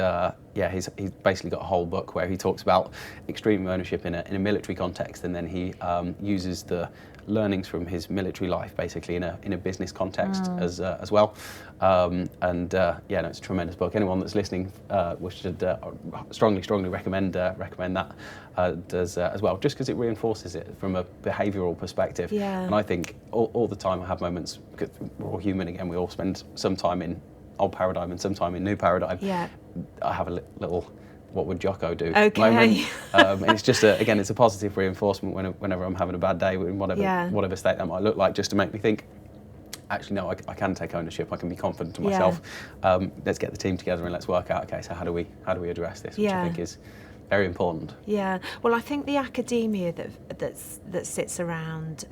he's basically got a whole book where he talks about extreme ownership in a military context, and then he uses the learnings from his military life basically in a business context as well. It's a tremendous book. Anyone that's listening, we should strongly recommend that as well, just because it reinforces it from a behavioural perspective. And I think all the time I have moments, because we're all human again, we all spend some time in old paradigm and some time in new paradigm. I have a little what would Jocko do moment. And it's just it's a positive reinforcement whenever I'm having a bad day, in whatever state that might look like, just to make me think, actually, no, I can take ownership. I can be confident to myself. Let's get the team together and let's work out. Okay, so how do we address this? Which I think is very important. Yeah. Well, I think the academia that sits around,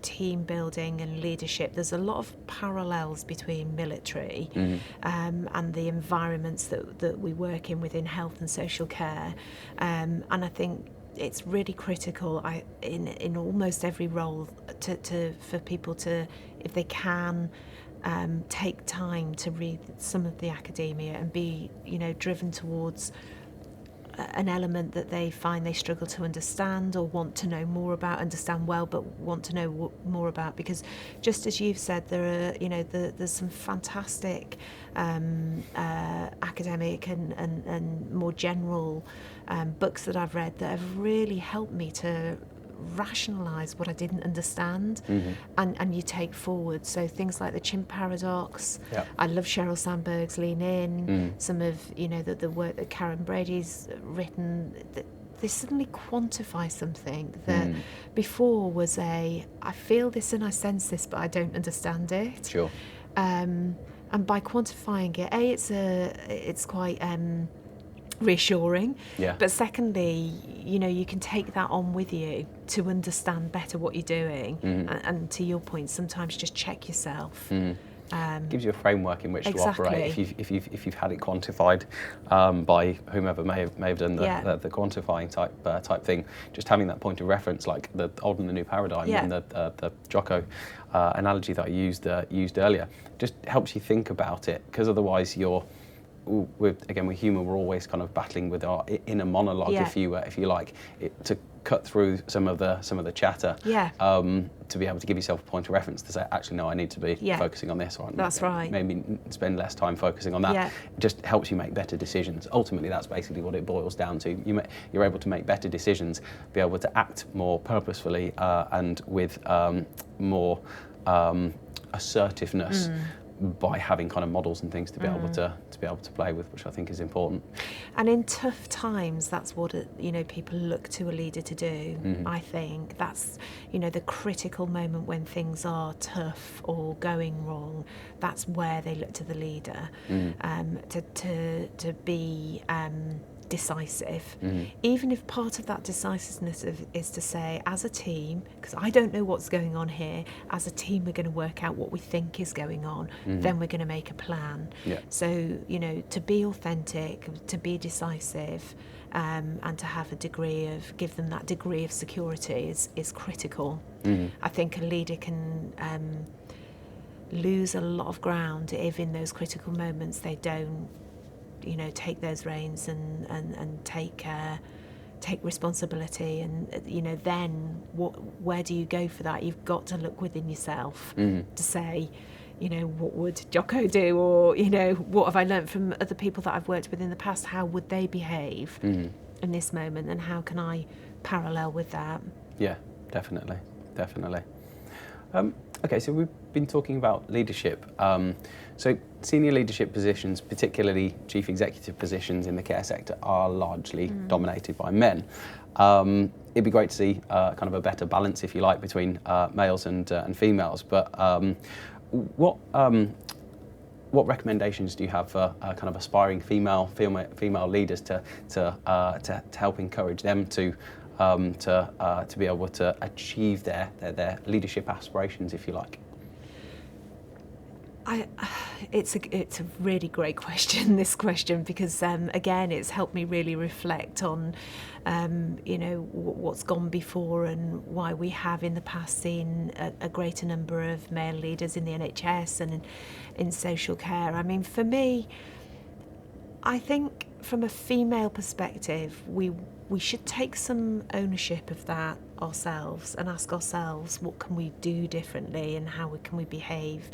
team building and leadership. There's a lot of parallels between military and the environments that we work in within health and social care, and I think it's really critical in almost every role for people to, if they can, take time to read some of the academia and be driven towards an element that they find they struggle to understand or want to know more about, understand well, but want to know more about. Because just as you've said, there are, there's some fantastic academic and more general books that I've read that have really helped me to rationalise what I didn't understand, and you take forward. So things like the chimp paradox. I love Sheryl Sandberg's Lean In. Some of the work that Karen Brady's written. They suddenly quantify something that before was I feel this and I sense this, but I don't understand it. Sure. And by quantifying it, it's quite reassuring. But secondly, you can take that on with you to understand better what you're doing. And to your point, sometimes just check yourself. Gives you a framework in which to operate. If you've had it quantified by whomever may have done the quantifying type thing, just having that point of reference, like the old and the new paradigm, and the Jocko analogy that I used earlier, just helps you think about it, because otherwise we're human. We're always kind of battling with our inner monologue, if you like, to cut through some of the chatter. To be able to give yourself a point of reference to say, actually, no, I need to be focusing on this, or maybe spend less time focusing on that. It just helps you make better decisions. Ultimately, that's basically what it boils down to. You're able to make better decisions, be able to act more purposefully and with more assertiveness. By having kind of models and things to be able to play with, which I think is important. And in tough times, that's what people look to a leader to do. I think that's the critical moment when things are tough or going wrong. That's where they look to the leader to be decisive. Even if part of that decisiveness is to say, as a team, because I don't know what's going on here, as a team we're going to work out what we think is going on, then we're going to make a plan. So, you know, to be authentic, to be decisive, and to have give them that degree of security is critical. I think a leader can lose a lot of ground if in those critical moments they don't, you know, take those reins and take responsibility. And, you know, then where do you go for that? You've got to look within yourself to say, you know, what would Jocko do? Or, you know, what have I learnt from other people that I've worked with in the past? How would they behave in this moment? And how can I parallel with that? Yeah, definitely. Okay, so we've been talking about leadership. So senior leadership positions, particularly chief executive positions in the care sector, are largely dominated by men. It'd be great to see kind of a better balance, if you like, between males and females. But what recommendations do you have for kind of aspiring female leaders to help encourage them to be able to achieve their leadership aspirations, if you like? It's a really great question, this question, because again, it's helped me really reflect on you know, what's gone before and why we have in the past seen a greater number of male leaders in the NHS and in social care. I mean, for me, I think from a female perspective, we should take some ownership of that ourselves and ask ourselves, what can we do differently and how can we behave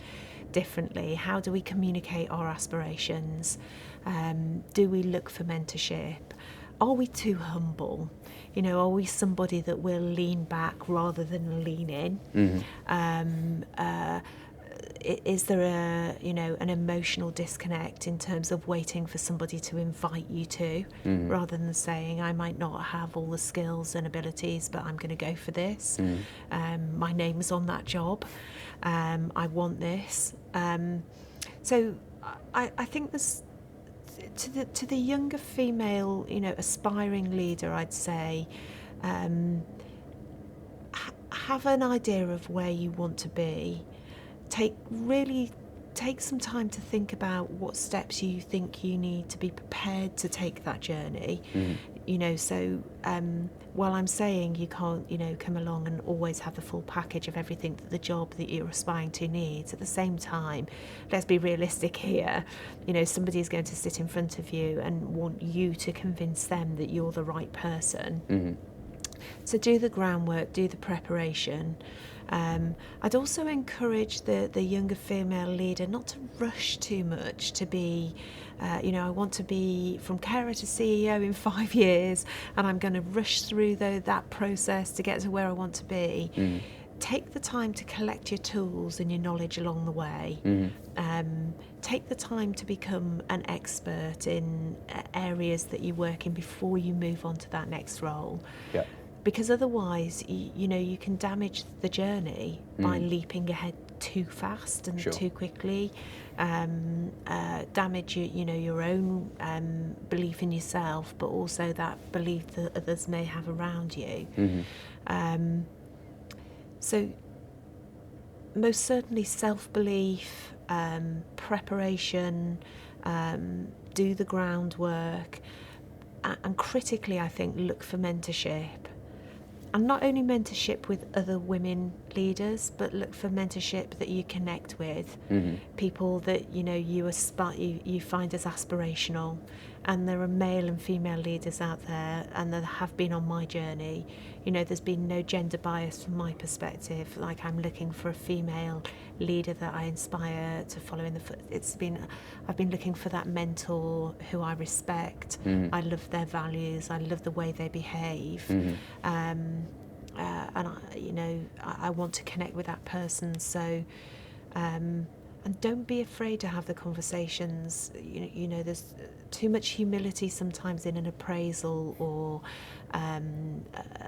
differently? How do we communicate our aspirations? Do we look for mentorship? Are we too humble? You know, are we somebody that will lean back rather than lean in? Is there an emotional disconnect in terms of waiting for somebody to invite you to, rather than saying, I might not have all the skills and abilities, but I'm going to go for this. My name's on that job. I want this. So I think there's to the younger female, you know, aspiring leader, I'd say, have an idea of where you want to be. Take some time to think about what steps you think you need to be prepared to take that journey. You know, so while I'm saying you can't, you know, come along and always have the full package of everything that the job that you're aspiring to needs, at the same time, let's be realistic here. You know, somebody's going to sit in front of you and want you to convince them that you're the right person. So do the groundwork, do the preparation. I'd also encourage the younger female leader not to rush too much to be, you know, I want to be from carer to CEO in 5 years and I'm going to rush through that process to get to where I want to be. Take the time to collect your tools and your knowledge along the way. Take the time to become an expert in areas that you work in before you move on to that next role. Because otherwise, you know, you can damage the journey by leaping ahead too fast and too quickly. Damage your own belief in yourself, but also that belief that others may have around you. So most certainly self-belief, preparation, do the groundwork, and critically, I think, look for mentorship. And not only mentorship with other women leaders, but look for mentorship that you connect with, people that, you know, you find as aspirational. And there are male and female leaders out there, and there have been on my journey. You know, there's been no gender bias from my perspective. Like, I'm looking for a female leader that I inspire to follow in the foot. I've been looking for that mentor who I respect. I love their values. I love the way they behave. And I want to connect with that person. So, and don't be afraid to have the conversations. You know, there's too much humility sometimes in an appraisal or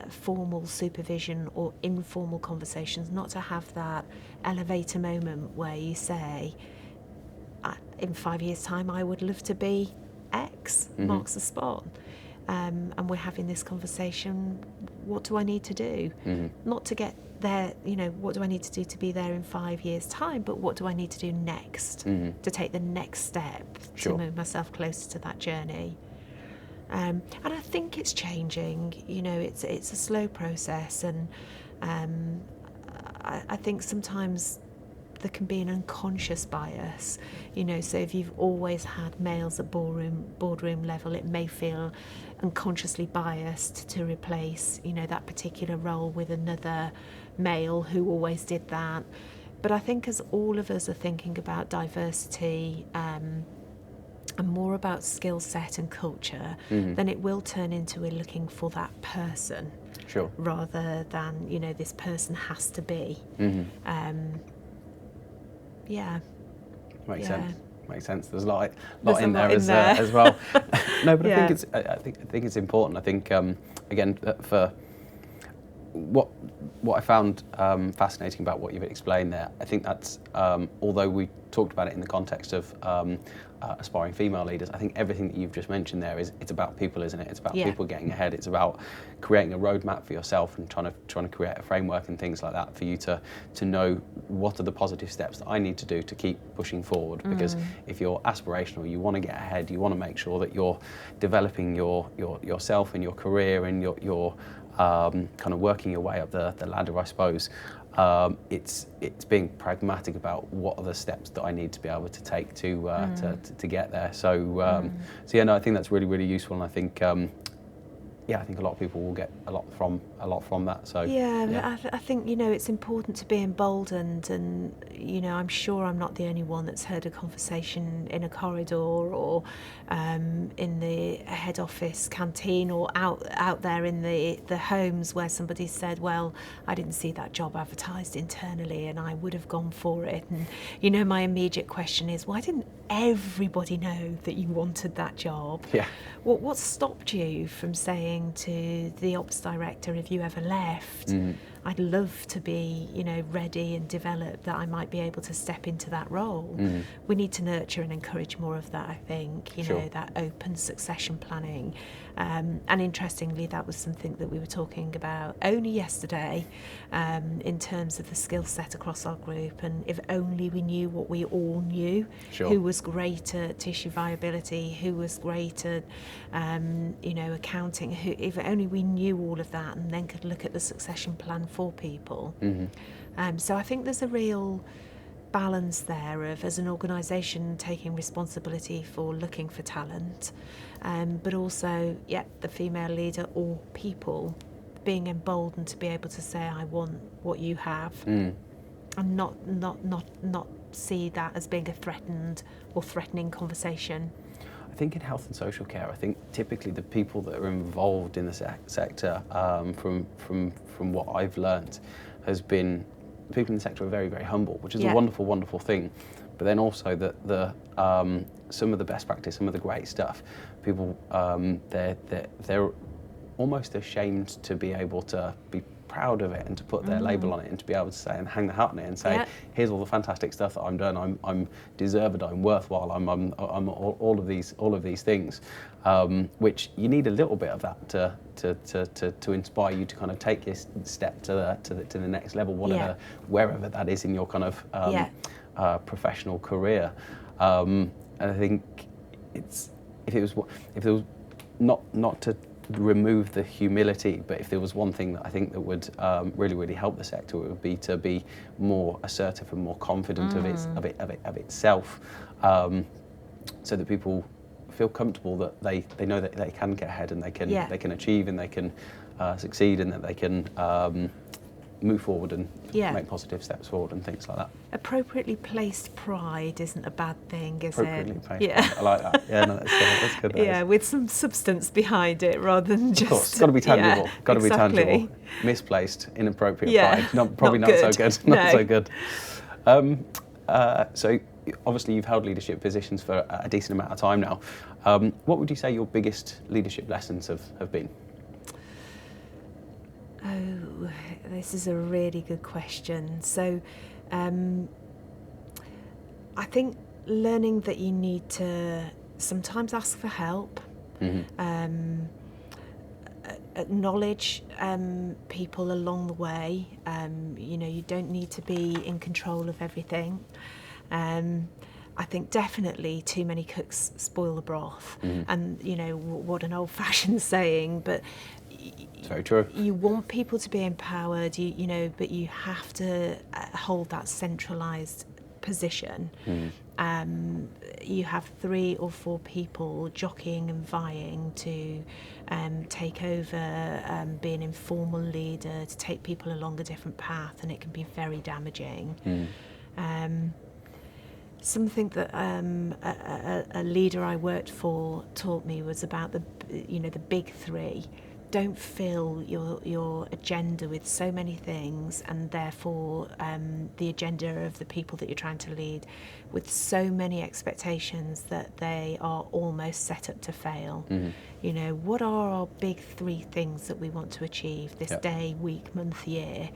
formal supervision or informal conversations, not to have that elevator moment where you say, in 5 years' time, I would love to be X, marks the spot. and we're having this conversation, what do I need to do? Not to get there, what do I need to do to be there in 5 years' time, but what do I need to do next to take the next step to move myself closer to that journey? And I think it's changing. It's a slow process, and I think sometimes there can be an unconscious bias, so if you've always had males at boardroom level, it may feel unconsciously biased to replace, that particular role with another male who always did that. But I think as all of us are thinking about diversity, and more about skill set and culture, then it will turn into we're looking for that person, rather than this person has to be. Makes sense. There's a lot in there as well. No, but I think it's important. I think again, for what I found fascinating about what you've explained there, I think that's although we talked about it in the context of aspiring female leaders, I think everything that you've just mentioned there it's about people, isn't it? It's about people getting ahead. It's about creating a roadmap for yourself and trying to create a framework and things like that for you to know what are the positive steps that I need to do to keep pushing forward. Because if you're aspirational, you want to get ahead, you want to make sure that you're developing yourself and your career and your kind of working your way up the ladder, I suppose. It's being pragmatic about what are the steps that I need to be able to take to get there. So I think that's really, really useful, and I think I think a lot of people will get a lot from that. So I think it's important to be emboldened, and I'm sure I'm not the only one that's heard a conversation in a corridor or in the head office canteen or out there in the homes where somebody said, well, I didn't see that job advertised internally and I would have gone for it. And my immediate question is, why didn't everybody know that you wanted that job? What stopped you from saying to the ops director, if you ever left, I'd love to be, ready and developed, that I might be able to step into that role? We need to nurture and encourage more of that, I think, that open succession planning. And interestingly, that was something that we were talking about only yesterday in terms of the skill set across our group. And if only we knew what we all knew, who was great at tissue viability, who was great at, accounting, if only we knew all of that and then could look at the succession plan for people. So I think there's a real balance there of, as an organisation, taking responsibility for looking for talent, but also, the female leader or people being emboldened to be able to say, I want what you have, and not see that as being a threatening conversation. I think in health and social care, I think typically the people that are involved in the sector, from what I've learnt, has been people in the sector are very, very humble, which is a wonderful, wonderful thing. But then also the some of the best practice, some of the great stuff, people they're almost ashamed to be able to be proud of it and to put their label on it and to be able to say and hang the hat on it and say, here's all the fantastic stuff that I'm doing. I'm deserved. I'm worthwhile. I'm all of these things, which you need a little bit of that to inspire you to kind of take your step to the next level, wherever that is in your kind of professional career. And I think if there was not to remove the humility, but if there was one thing that I think that would really, really help the sector, it would be to be more assertive and more confident of itself, so that people feel comfortable that they know that they can get ahead and they can achieve and they can succeed and that they can move forward and make positive steps forward and things like that. Appropriately placed pride isn't a bad thing, is it? Appropriately placed pride. I like that. Yeah, no, that's good. Yeah, with some substance behind it rather than just... Of course, it's got to be tangible. Got to be tangible. Misplaced, inappropriate pride. Probably not so good. Not so good. So obviously you've held leadership positions for a decent amount of time now. What would you say your biggest leadership lessons have been? Oh, this is a really good question. So I think learning that you need to sometimes ask for help, acknowledge people along the way. You don't need to be in control of everything. I think definitely too many cooks spoil the broth, and what an old-fashioned saying, but it's very true. You want people to be empowered, but you have to hold that centralised position. You have 3 or 4 people jockeying and vying to take over, be an informal leader, to take people along a different path, and it can be very damaging. Something that a leader I worked for taught me was about the big 3. Don't fill your agenda with so many things, and therefore the agenda of the people that you're trying to lead with so many expectations that they are almost set up to fail. What are our big 3 things that we want to achieve this day, week, month, year?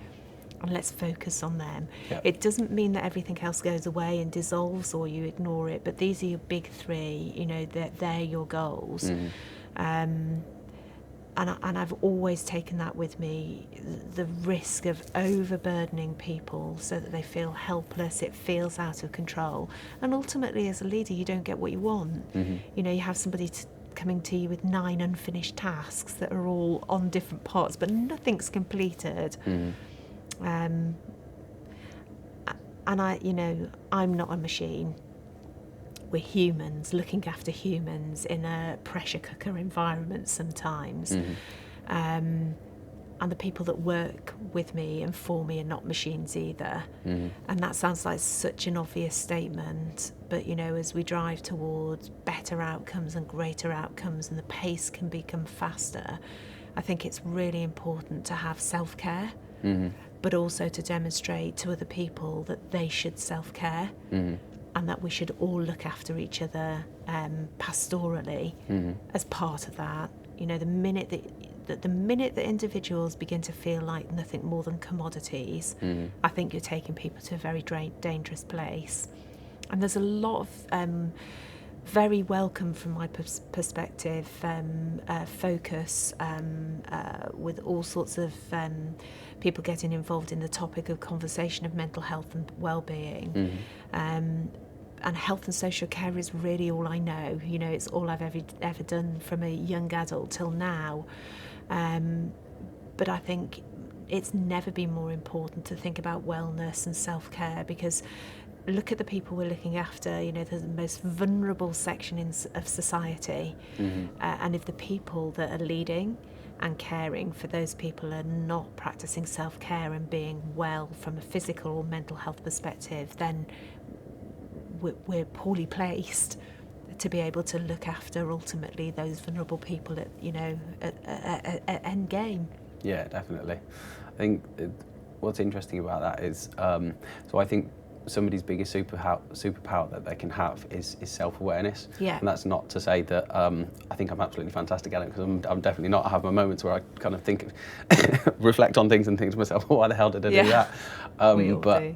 And let's focus on them. It doesn't mean that everything else goes away and dissolves or you ignore it, but these are your big 3, they're your goals. And I've always taken that with me, the risk of overburdening people so that they feel helpless, it feels out of control. And ultimately, as a leader, you don't get what you want. You have somebody coming to you with 9 unfinished tasks that are all on different parts, but nothing's completed. And I'm not a machine. We're humans looking after humans in a pressure cooker environment sometimes. And the people that work with me and for me are not machines either. And that sounds like such an obvious statement, but as we drive towards better outcomes and greater outcomes and the pace can become faster, I think it's really important to have self-care, but also to demonstrate to other people that they should self-care. And that we should all look after each other pastorally as part of that. The minute that individuals begin to feel like nothing more than commodities, I think you're taking people to a very dangerous place. And there's a lot of very welcome, from my perspective, focus with all sorts of people getting involved in the topic of conversation of mental health and well-being. And health and social care is really all I know. It's all I've ever done from a young adult till now. But I think it's never been more important to think about wellness and self-care, because look at the people we're looking after. They're the most vulnerable section of society. And if the people that are leading and caring for those people are not practicing self-care and being well from a physical or mental health perspective, then we're poorly placed to be able to look after ultimately those vulnerable people at end game. Yeah, definitely. I think what's interesting about that is, so I think somebody's biggest superpower that they can have is self-awareness. And that's not to say that I think I'm absolutely fantastic at it, because I'm definitely not. I have my moments where I kind of think, reflect on things and think to myself, why the hell did I do that? But do.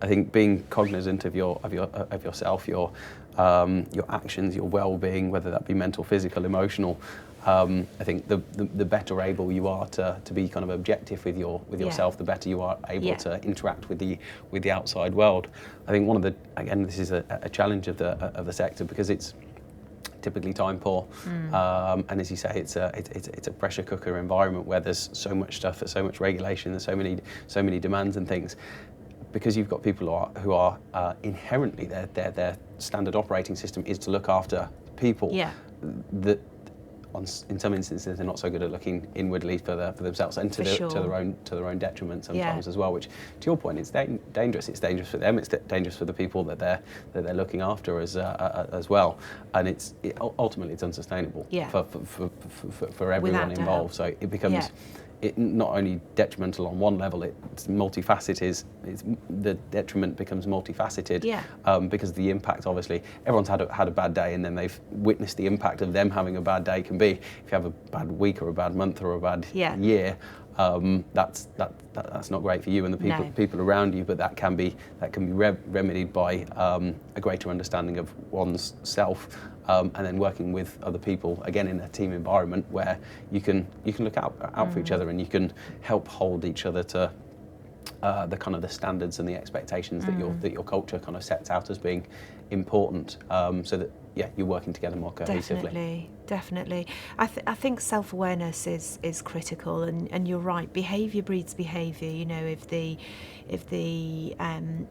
I think being cognizant of yourself, your actions, your well-being, whether that be mental, physical, emotional, I think the better able you are to be kind of objective with yourself, the better you are able to interact with the outside world. I think this is a challenge of the sector, because it's typically time poor, and as you say, it's a pressure cooker environment where there's so much stuff, there's so much regulation, there's so many demands and things. Because you've got people who are inherently their standard operating system is to look after people. That in some instances they're not so good at looking inwardly for themselves and to their own detriment sometimes as well. Which, to your point, it's dangerous. It's dangerous for them. It's dangerous for the people that they're looking after as well. And ultimately it's unsustainable for everyone involved. So it becomes. It not only detrimental on one level, it's multifaceted. The detriment becomes multifaceted because of the impact. Obviously, everyone's had a bad day, and then they've witnessed the impact of them having a bad day. Can be if you have a bad week or a bad month or a bad year. that's not great for you and the people around you. But that can be remedied by a greater understanding of one's self, and then working with other people again in a team environment where you can look out for each other, and you can help hold each other to the kind of the standards and the expectations that your culture kind of sets out as being important, so that you're working together more cohesively. Definitely. I think self-awareness is critical, and you're right. Behaviour breeds behaviour. You know, if the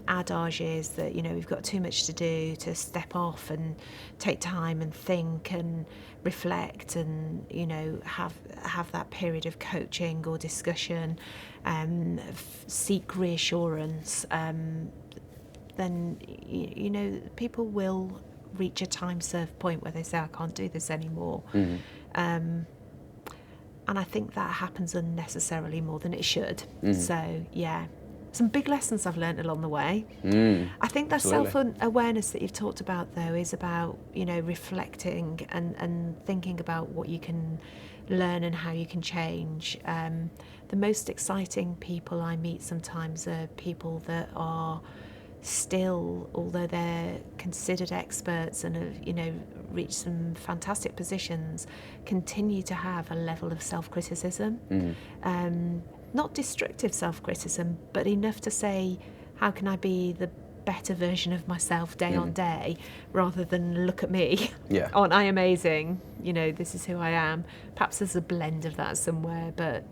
adage is that, you know, we've got too much to do, to step off and take time and think and reflect, and, you know, have that period of coaching or discussion, seek reassurance, then you know, people will reach a time-served point where they say, I can't do this anymore. And I think that happens unnecessarily more than it should. So, some big lessons I've learned along the way. I think that self-awareness that you've talked about, though, is about, you know, reflecting and thinking about what you can learn and how you can change. The most exciting people I meet sometimes are people that are still, although they're considered experts and have, you know, reached some fantastic positions, continue to have a level of self-criticism. Not destructive self-criticism, but enough to say, how can I be the better version of myself day on day, rather than look at me, aren't I amazing, you know, this is who I am. Perhaps there's a blend of that somewhere, but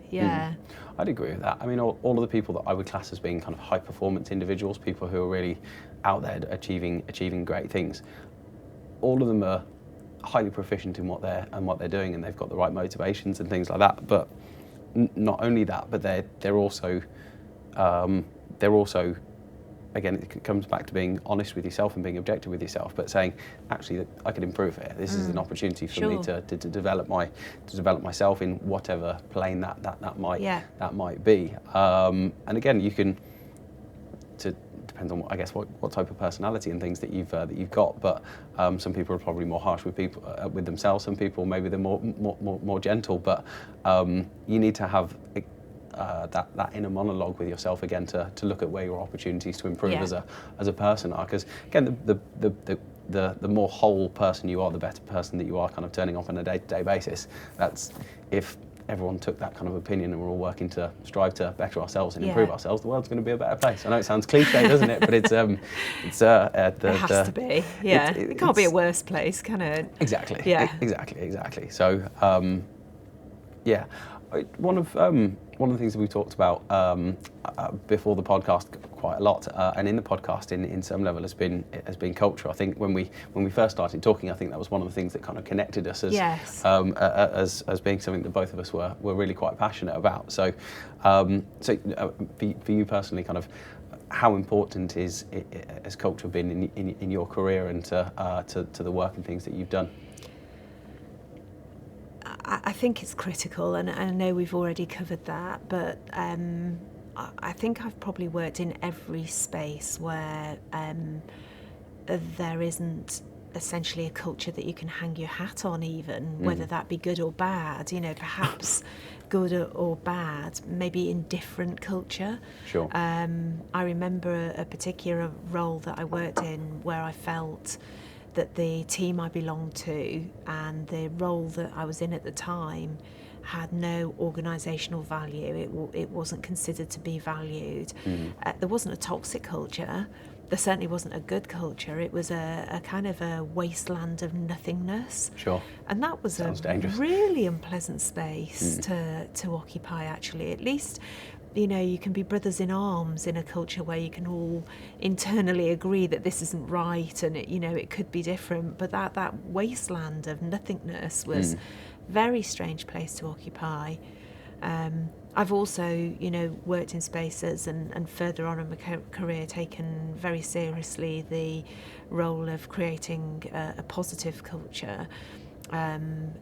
I'd agree with that. I mean, all of the people that I would class as being kind of high performance individuals, people who are really out there achieving great things, all of them are highly proficient in what they're doing, and they've got the right motivations and things like that. But not only that, but they're also again, it comes back to being honest with yourself and being objective with yourself, but saying, actually, I could improve here. This is an opportunity for me to develop myself in whatever plane that might be. And again, you can, depends on what type of personality and things that you've got. But some people are probably more harsh with themselves. Some people, maybe they're more gentle. But you need to have that inner monologue with yourself again to look at where your opportunities to improve as a person are. Because again, the more whole person you are, the better person that you are kind of turning up on a day-to-day basis. That's if everyone took that kind of opinion and we're all working to strive to better ourselves and improve ourselves, the world's going to be a better place. I know it sounds cliche, doesn't it? But it has to be. It can't be a worse place, can it? Exactly. Exactly. So, one of the things that we talked about before the podcast quite a lot, and in the podcast in some level has been culture. I think when we first started talking, I think that was one of the things that kind of connected us as being something that both of us were really quite passionate about. So, for you personally, kind of how important has culture been in your career and to the work and things that you've done? I think it's critical, and I know we've already covered that, but I think I've probably worked in every space where there isn't essentially a culture that you can hang your hat on, even whether that be good or bad, you know, perhaps good or bad, maybe indifferent culture. Sure. I remember a particular role that I worked in where I felt that the team I belonged to and the role that I was in at the time had no organisational value. It wasn't considered to be valued. There wasn't a toxic culture. There certainly wasn't a good culture. It was a kind of a wasteland of nothingness. Sure. And that was Sounds dangerous. Really unpleasant space to occupy, actually. At least, you know, you can be brothers in arms in a culture where you can all internally agree that this isn't right and it could be different. But that wasteland of nothingness was very strange place to occupy. I've also, worked in spaces and further on in my career taken very seriously the role of creating a positive culture. And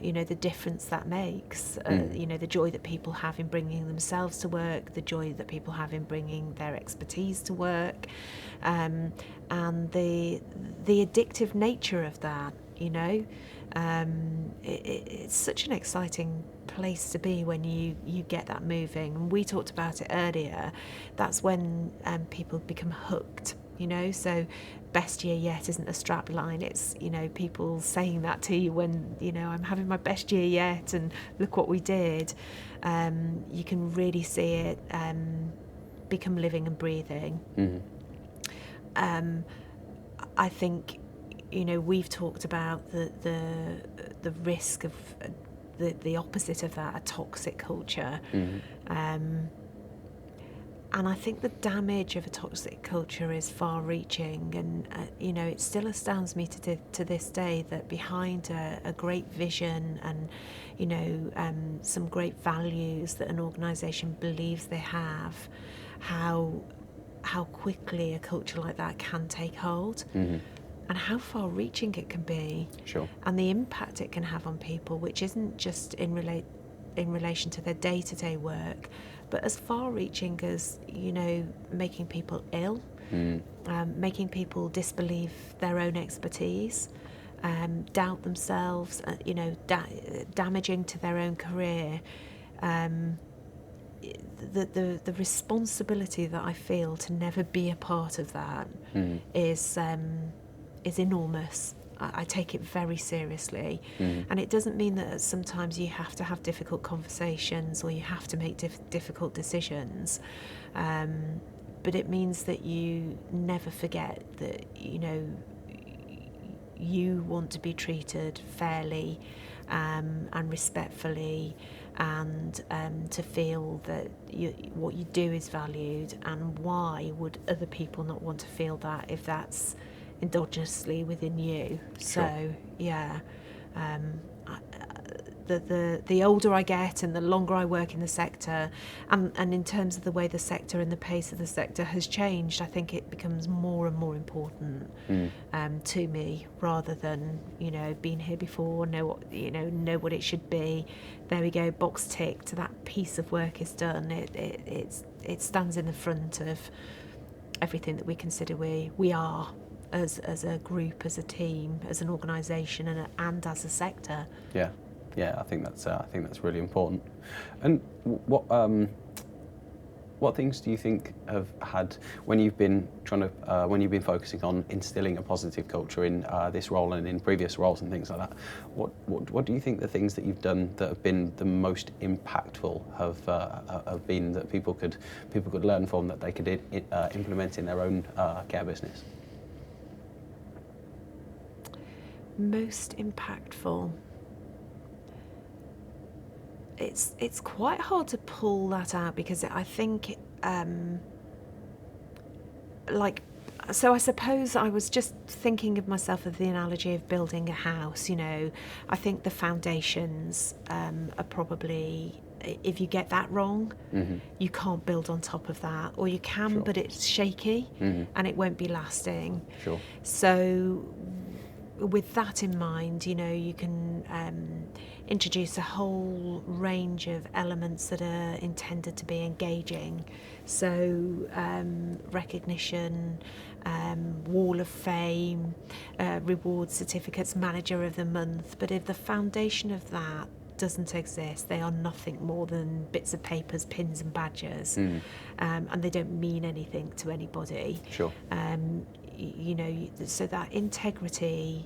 the difference that makes, the joy that people have in bringing themselves to work, the joy that people have in bringing their expertise to work, and the addictive nature of that. you know. It's such an exciting place to be when you get that moving. And we talked about it earlier. That's when people become hooked, you know. So best year yet isn't a strap line. It's, you know, people saying that to you when, you know, I'm having my best year yet and look what we did. You can really see it become living and breathing. I think, you know, we've talked about the risk of the opposite of that, a toxic culture. And I think the damage of a toxic culture is far-reaching, and you know, it still astounds me to this day that behind a great vision and, you know, some great values that an organisation believes they have, how quickly a culture like that can take hold. And how far-reaching it can be, and the impact it can have on people, which isn't just in relation to their day-to-day work, but as far-reaching as, you know, making people ill, making people disbelieve their own expertise, doubt themselves, you know, damaging to their own career. The responsibility that I feel to never be a part of that is enormous. I take it very seriously. And it doesn't mean that sometimes you have to have difficult conversations or you have to make difficult decisions, but it means that you never forget that, you know, you want to be treated fairly and respectfully, and to feel that what you do is valued. And why would other people not want to feel that if that's endogenously within you? So yeah, the older I get and the longer I work in the sector, and in terms of the way the sector and the pace of the sector has changed, I think it becomes more and more important to me, rather than, you know, being here before, know what it should be. There we go, box ticked, that piece of work is done. It stands in the front of everything that we consider we are as a group, as a team, as an organisation, and as a sector. Yeah, I think that's really important. And what things do you think have had, when you've been focusing on instilling a positive culture in this role and in previous roles and things like that? What do you think the things that you've done that have been the most impactful have been, that people could learn from, that they could implement in their own care business? Most impactful. It's quite hard to pull that out, because I think, so I suppose I was just thinking of myself of the analogy of building a house. You know, I think the foundations are probably, if you get that wrong, you can't build on top of that, or you can, but it's shaky and it won't be lasting. So with that in mind, you know, you can introduce a whole range of elements that are intended to be engaging. So recognition, wall of fame, reward certificates, manager of the month. But if the foundation of that doesn't exist, they are nothing more than bits of papers, pins and badges, and they don't mean anything to anybody. You know, so that integrity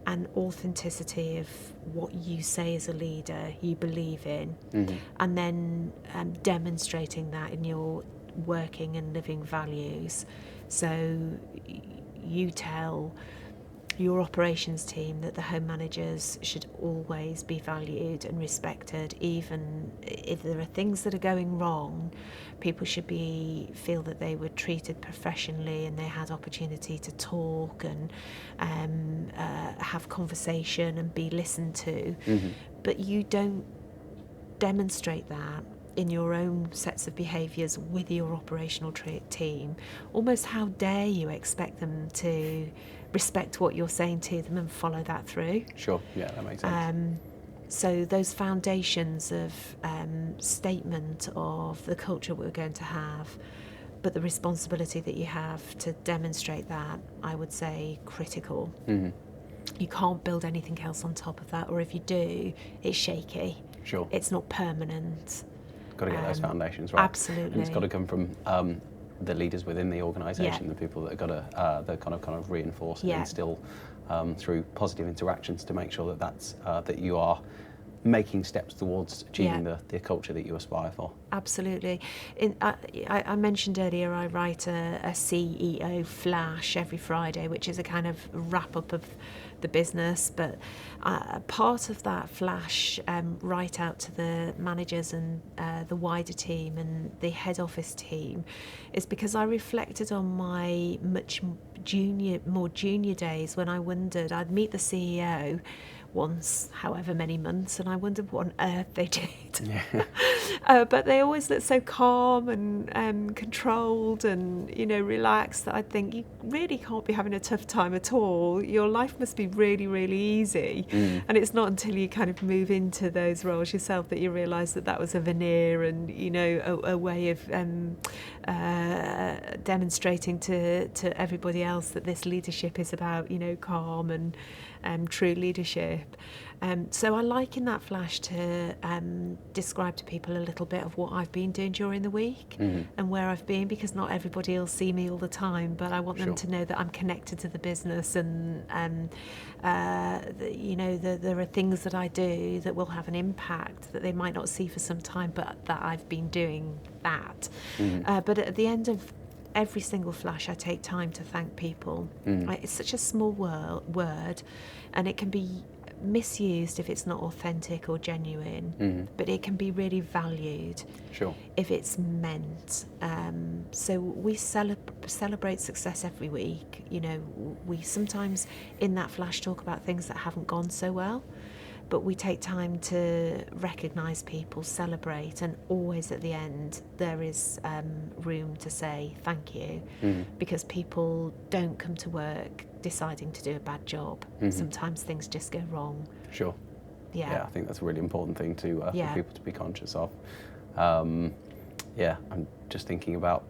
and authenticity of what you say as a leader you believe in, and then demonstrating that in your working and living values. So you tell your operations team that the home managers should always be valued and respected. Even if there are things that are going wrong, people should feel that they were treated professionally and they had opportunity to talk and have conversation and be listened to. But you don't demonstrate that in your own sets of behaviours with your operational team. Almost how dare you expect them to respect what you're saying to them and follow that through? Yeah, that makes sense. So those foundations of statement of the culture we're going to have, but the responsibility that you have to demonstrate that, I would say critical. You can't build anything else on top of that, or if you do, it's shaky. Sure. It's not permanent. Got to get those foundations right. Absolutely. And it's got to come from the leaders within the organisation, the people that have got to that kind of reinforce and instill through positive interactions to make sure that that's that you are making steps towards achieving the culture that you aspire for. Absolutely. I mentioned earlier I write a CEO flash every Friday, which is a kind of wrap-up of the business, but part of that flash right out to the managers and the wider team and the head office team is because I reflected on my much more junior days when I wondered, I'd meet the CEO once, however many months, and I wondered what on earth they did. But they always looked so calm and controlled and, you know, relaxed that I think you really can't be having a tough time at all. Your life must be really, really easy. And it's not until you kind of move into those roles yourself that you realise that that was a veneer and, you know, a way of demonstrating to everybody else that this leadership is about, you know, calm and true leadership. So I like in that flash to describe to people a little bit of what I've been doing during the week and where I've been, because not everybody will see me all the time, but I want them to know that I'm connected to the business and you know, there are things that I do that will have an impact that they might not see for some time, but that I've been doing that. But at the end of every single flash, I take time to thank people. It's such a small word, and it can be misused if it's not authentic or genuine, but it can be really valued if it's meant. So we celebrate success every week. You know, we sometimes in that flash talk about things that haven't gone so well, but we take time to recognise people, celebrate, and always at the end there is room to say thank you, because people don't come to work deciding to do a bad job. Sometimes things just go wrong. I think that's a really important thing to for people to be conscious of. I'm just thinking about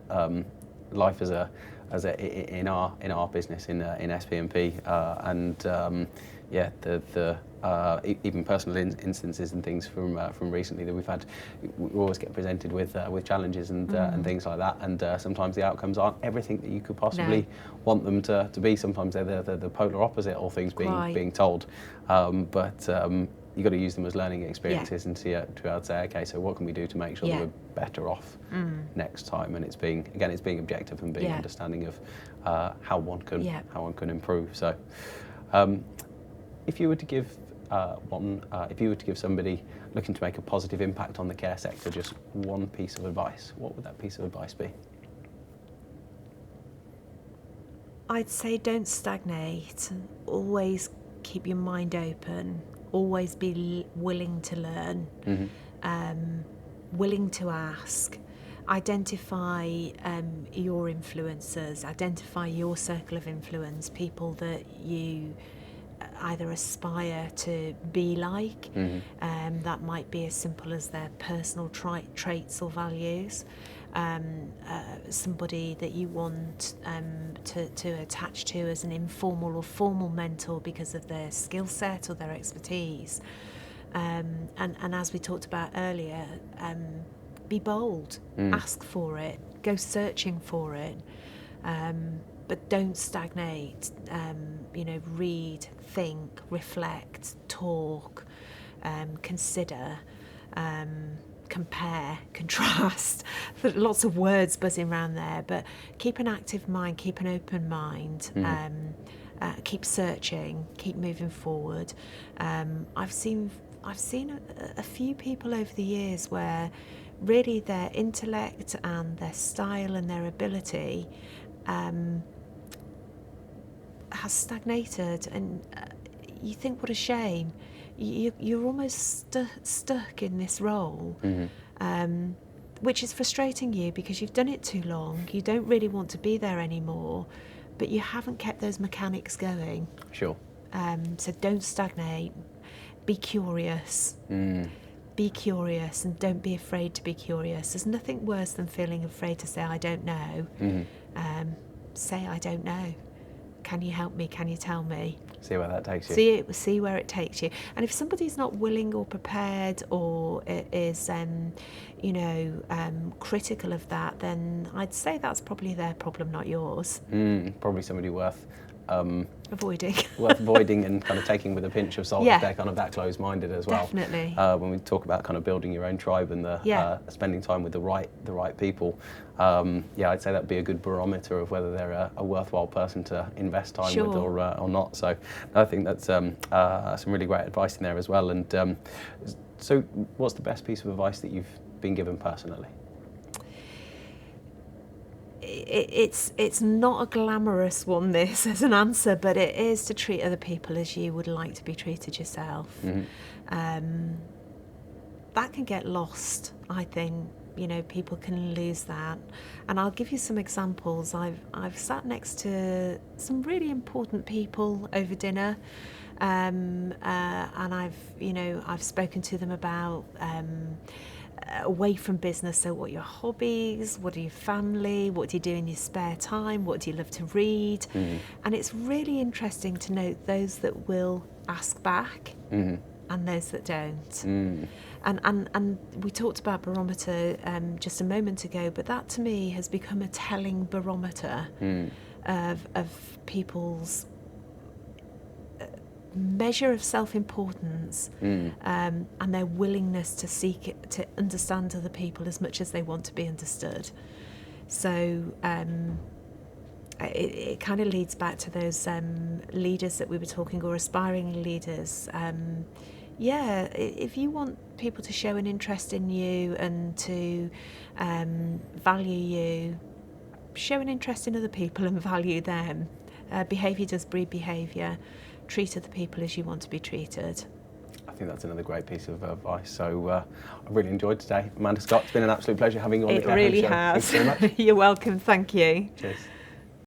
life as in our business in SP&P and even personal instances and things from recently that we've had. We always get presented with challenges and things like that, and sometimes the outcomes aren't everything that you could possibly want them to be. Sometimes they're the polar opposite, all things being told. But you've got to use them as learning experiences and to be able to say, okay, so what can we do to make sure that we're better off next time? And it's being objective and being understanding of how one can improve. So, if you were to give somebody looking to make a positive impact on the care sector just one piece of advice, what would that piece of advice be? I'd say don't stagnate. Always keep your mind open. Always be willing to learn, willing to ask. Identify your influencers, identify your circle of influence, people that you either aspire to be like. That might be as simple as their personal traits or values. Somebody that you want to attach to as an informal or formal mentor because of their skill set or their expertise. And as we talked about earlier, be bold, ask for it, go searching for it, but don't stagnate. Read, think, reflect, talk, consider, compare, contrast. Lots of words buzzing around there, but keep an active mind, keep an open mind, keep searching, keep moving forward. I've seen a few people over the years where really their intellect and their style and their ability has stagnated, and you think, what a shame. You're almost stuck in this role, which is frustrating you because you've done it too long. You don't really want to be there anymore, but you haven't kept those mechanics going. So don't stagnate. Be curious. Be curious, and don't be afraid to be curious. There's nothing worse than feeling afraid to say I don't know. Say I don't know. can you help me? Can you tell me? See where that takes you. See where it takes you. And if somebody's not willing or prepared or is, critical of that, then I'd say that's probably their problem, not yours. Probably somebody worth avoiding. Worth avoiding and kind of taking with a pinch of salt if they're kind of that closed-minded as well. Definitely. When we talk about kind of building your own tribe and spending time with the right people, I'd say that'd be a good barometer of whether they're a worthwhile person to invest time with or not. So I think that's some really great advice in there as well. And so what's the best piece of advice that you've been given personally? It's not a glamorous one, this, as an answer, but it is to treat other people as you would like to be treated yourself. That can get lost, I think. People can lose that. And I'll give you some examples. I've sat next to some really important people over dinner, and I've spoken to them about away from business. So what are your hobbies? What are your family? What do you do in your spare time? What do you love to read? And it's really interesting to note those that will ask back and those that don't. And we talked about barometer just a moment ago, but that to me has become a telling barometer of people's measure of self-importance and their willingness to seek it, to understand other people as much as they want to be understood. So it kind of leads back to those leaders that we were talking, or aspiring leaders. If you want people to show an interest in you and to value you, show an interest in other people and value them. Behaviour does breed behaviour. Treat other people as you want to be treated. I think that's another great piece of advice. So I really enjoyed today. Amanda Scott, it's been an absolute pleasure having you on the Care Home Show. It really has. Thanks very much. You're welcome. Thank you. Cheers.